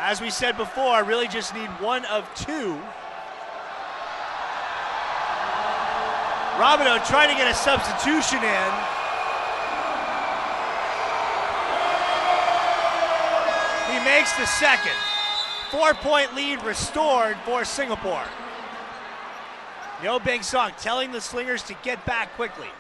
As we said before, really just need one of two. Robideau trying to get a substitution in. He makes the second. 4-point lead restored for Singapore. Yo Beng Song telling the Slingers to get back quickly.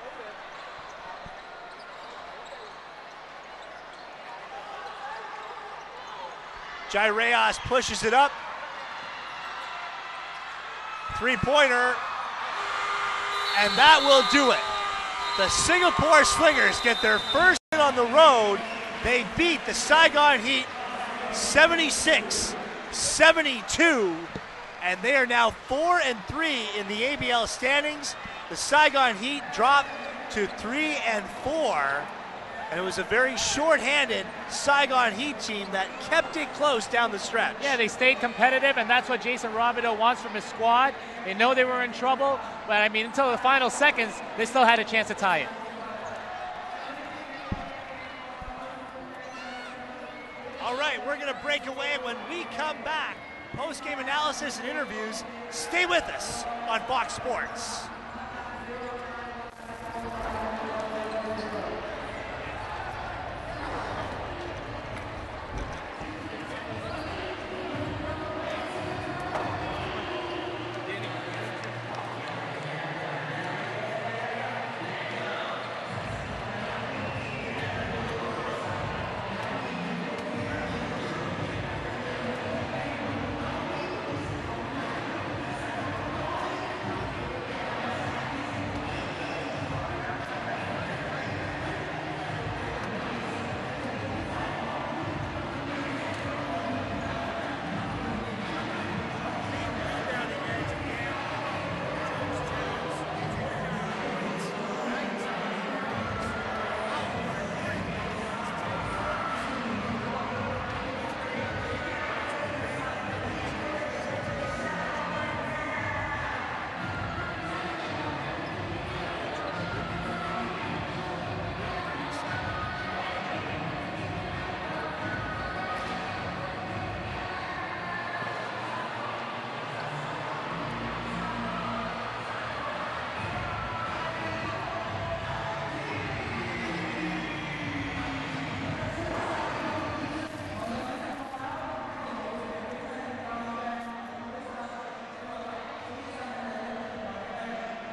Jai Reyes pushes it up. Three-pointer. And that will do it. The Singapore Slingers get their first win on the road. They beat the Saigon Heat 76-72. And they are now 4-3 in the ABL standings. The Saigon Heat drop to 3-4. And it was a very short-handed Saigon Heat team that kept it close down the stretch. Yeah, they stayed competitive, and that's what Jason Robideau wants from his squad. They know they were in trouble, but I mean, until the final seconds, they still had a chance to tie it. All right, we're going to break away. When we come back, post-game analysis and interviews. Stay with us on Fox Sports.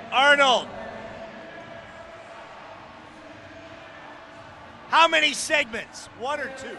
Arnold. How many segments? One or two?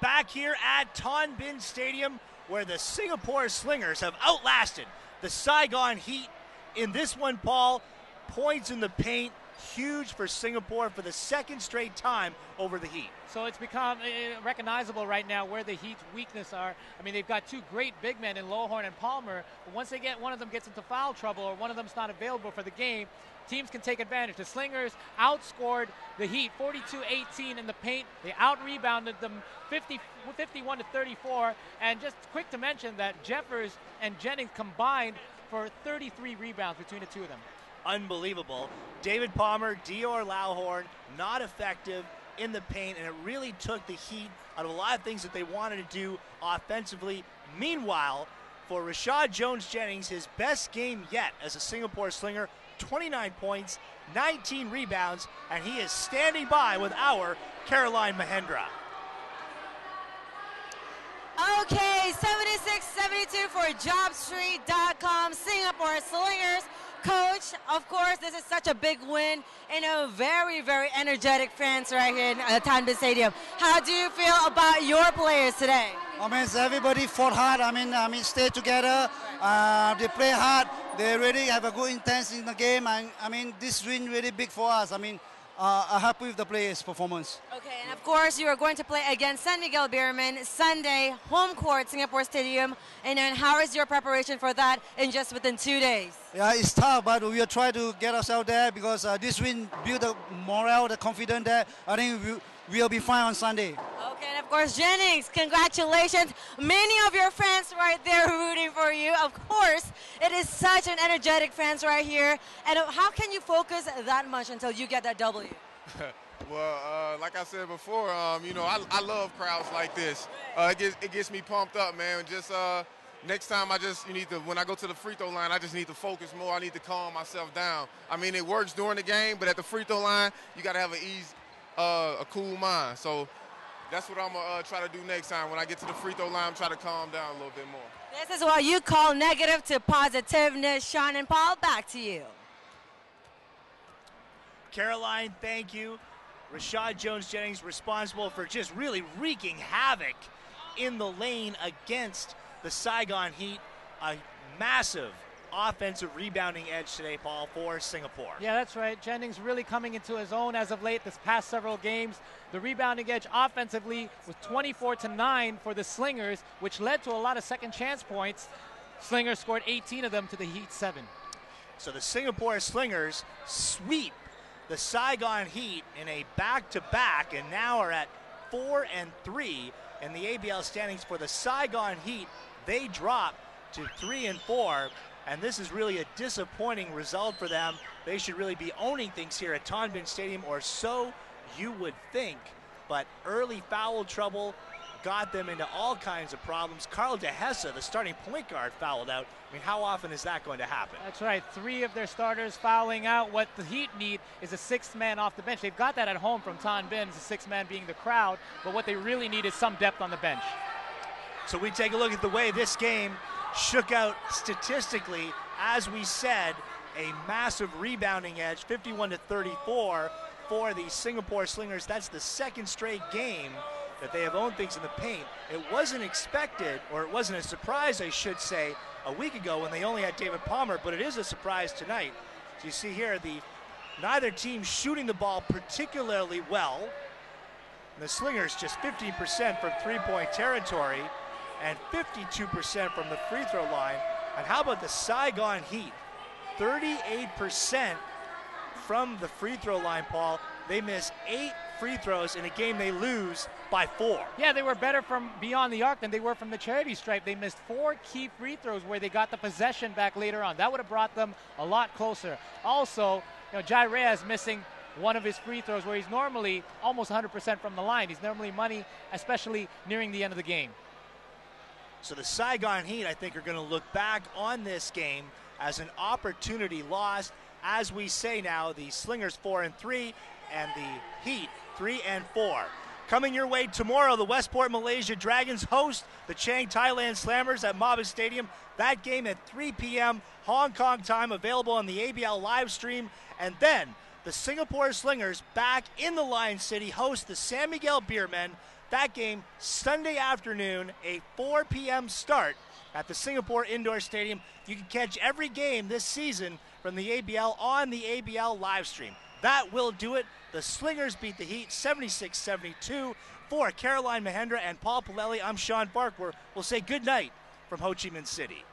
back here at Ton Bin Stadium, where the Singapore Slingers have outlasted the Saigon Heat. In this one, Paul, points in the paint, huge for Singapore for the second straight time over the Heat. So it's become recognizable right now where the Heat's weakness are. I mean, they've got two great big men in Lowhorn and Palmer, but once one of them gets into foul trouble or one of them's not available for the game, teams can take advantage. The Slingers outscored the Heat 42-18 in the paint. They out-rebounded them 51-34. And just quick to mention that Jeffers and Jennings combined for 33 rebounds between the two of them. Unbelievable. David Palmer, Dior Lowhorn, not effective in the paint, and it really took the Heat out of a lot of things that they wanted to do offensively. Meanwhile, for Rashad Jones-Jennings, his best game yet as a Singapore Slinger, 29 points, 19 rebounds, and he is standing by with our Caroline Mahendra. Okay, 76-72 for JobStreet.com, Singapore Slingers. Coach, of course, this is such a big win and a very, very energetic fans right here in Tan Bin Stadium. How do you feel about your players today? I mean, everybody fought hard. I mean, stay together. They play hard. They really have a good intensity in the game. And I mean, this win really big for us. I mean, I'm happy with the players' performance. Okay, and of course, you are going to play against San Miguel Beerman Sunday, home court, Singapore Stadium. And then how is your preparation for that in just within 2 days? Yeah, it's tough, but we will try to get ourselves there because this win build the morale, the confidence there. I think we'll be fine on Sunday. Okay, and of course, Jennings, congratulations. Many of your fans right there rooting for you. Of course, it is such an energetic fans right here. And how can you focus that much until you get that W? Well, like I said before, you know, I love crowds like this. It gets me pumped up, man. Just next time, when I go to the free throw line, I just need to focus more. I need to calm myself down. I mean, it works during the game, but at the free throw line, you got to have a cool mind. So that's what I'm going to try to do next time. When I get to the free throw line, try to calm down a little bit more. This is what you call negative to positiveness. Sean and Paul, back to you. Caroline, thank you. Rashad Jones-Jennings responsible for just really wreaking havoc in the lane against the Saigon Heat. A massive offensive rebounding edge today, Paul, for Singapore. Yeah, that's right. Jennings really coming into his own as of late this past several games. The rebounding edge offensively was 24-9 for the Slingers, which led to a lot of second chance points. Slingers scored 18 of them to the Heat 7. So the Singapore Slingers sweep the Saigon Heat in a back-to-back and now are at 4-3 in the ABL standings. For the Saigon Heat, they drop to 3-4, and this is really a disappointing result for them. They should really be owning things here at Tan Bin Stadium, or so you would think, but early foul trouble got them into all kinds of problems. Carl DeHessa, the starting point guard, fouled out. I mean, how often is that going to happen? That's right. 3 of their starters fouling out. What the Heat need is a 6th man off the bench. They've got that at home from Tan Bin, the 6th man being the crowd, but what they really need is some depth on the bench. So we take a look at the way this game shook out statistically. As we said, a massive rebounding edge, 51-34 for the Singapore Slingers. That's the second straight game that they have owned things in the paint. It wasn't expected, or it wasn't a surprise, I should say, a week ago when they only had David Palmer, but it is a surprise tonight. So you see here, neither team shooting the ball particularly well. And the Slingers just 15% from three-point territory and 52% from the free throw line. And how about the Saigon Heat? 38% from the free throw line, Paul. They miss 8 free throws in a game they lose by 4. Yeah, they were better from beyond the arc than they were from the charity stripe. They missed 4 key free throws where they got the possession back later on. That would have brought them a lot closer. Also, Jai Reyes missing one of his free throws where he's normally almost 100% from the line. He's normally money, especially nearing the end of the game. So the Saigon Heat, I think, are going to look back on this game as an opportunity lost. As we say now, the Slingers 4-3 and the Heat 3-4. Coming your way tomorrow, the Westport Malaysia Dragons host the Chiang Thailand Slammers at Mabus Stadium. That game at 3 p.m. Hong Kong time, available on the ABL live stream. And then the Singapore Slingers back in the Lion City host the San Miguel Beermen. That game, Sunday afternoon, a 4 p.m. start at the Singapore Indoor Stadium. You can catch every game this season from the ABL on the ABL live stream. That will do it. The Slingers beat the Heat 76-72. For Caroline Mahendra and Paul Pilelli, I'm Sean Farquhar. We'll say good night from Ho Chi Minh City.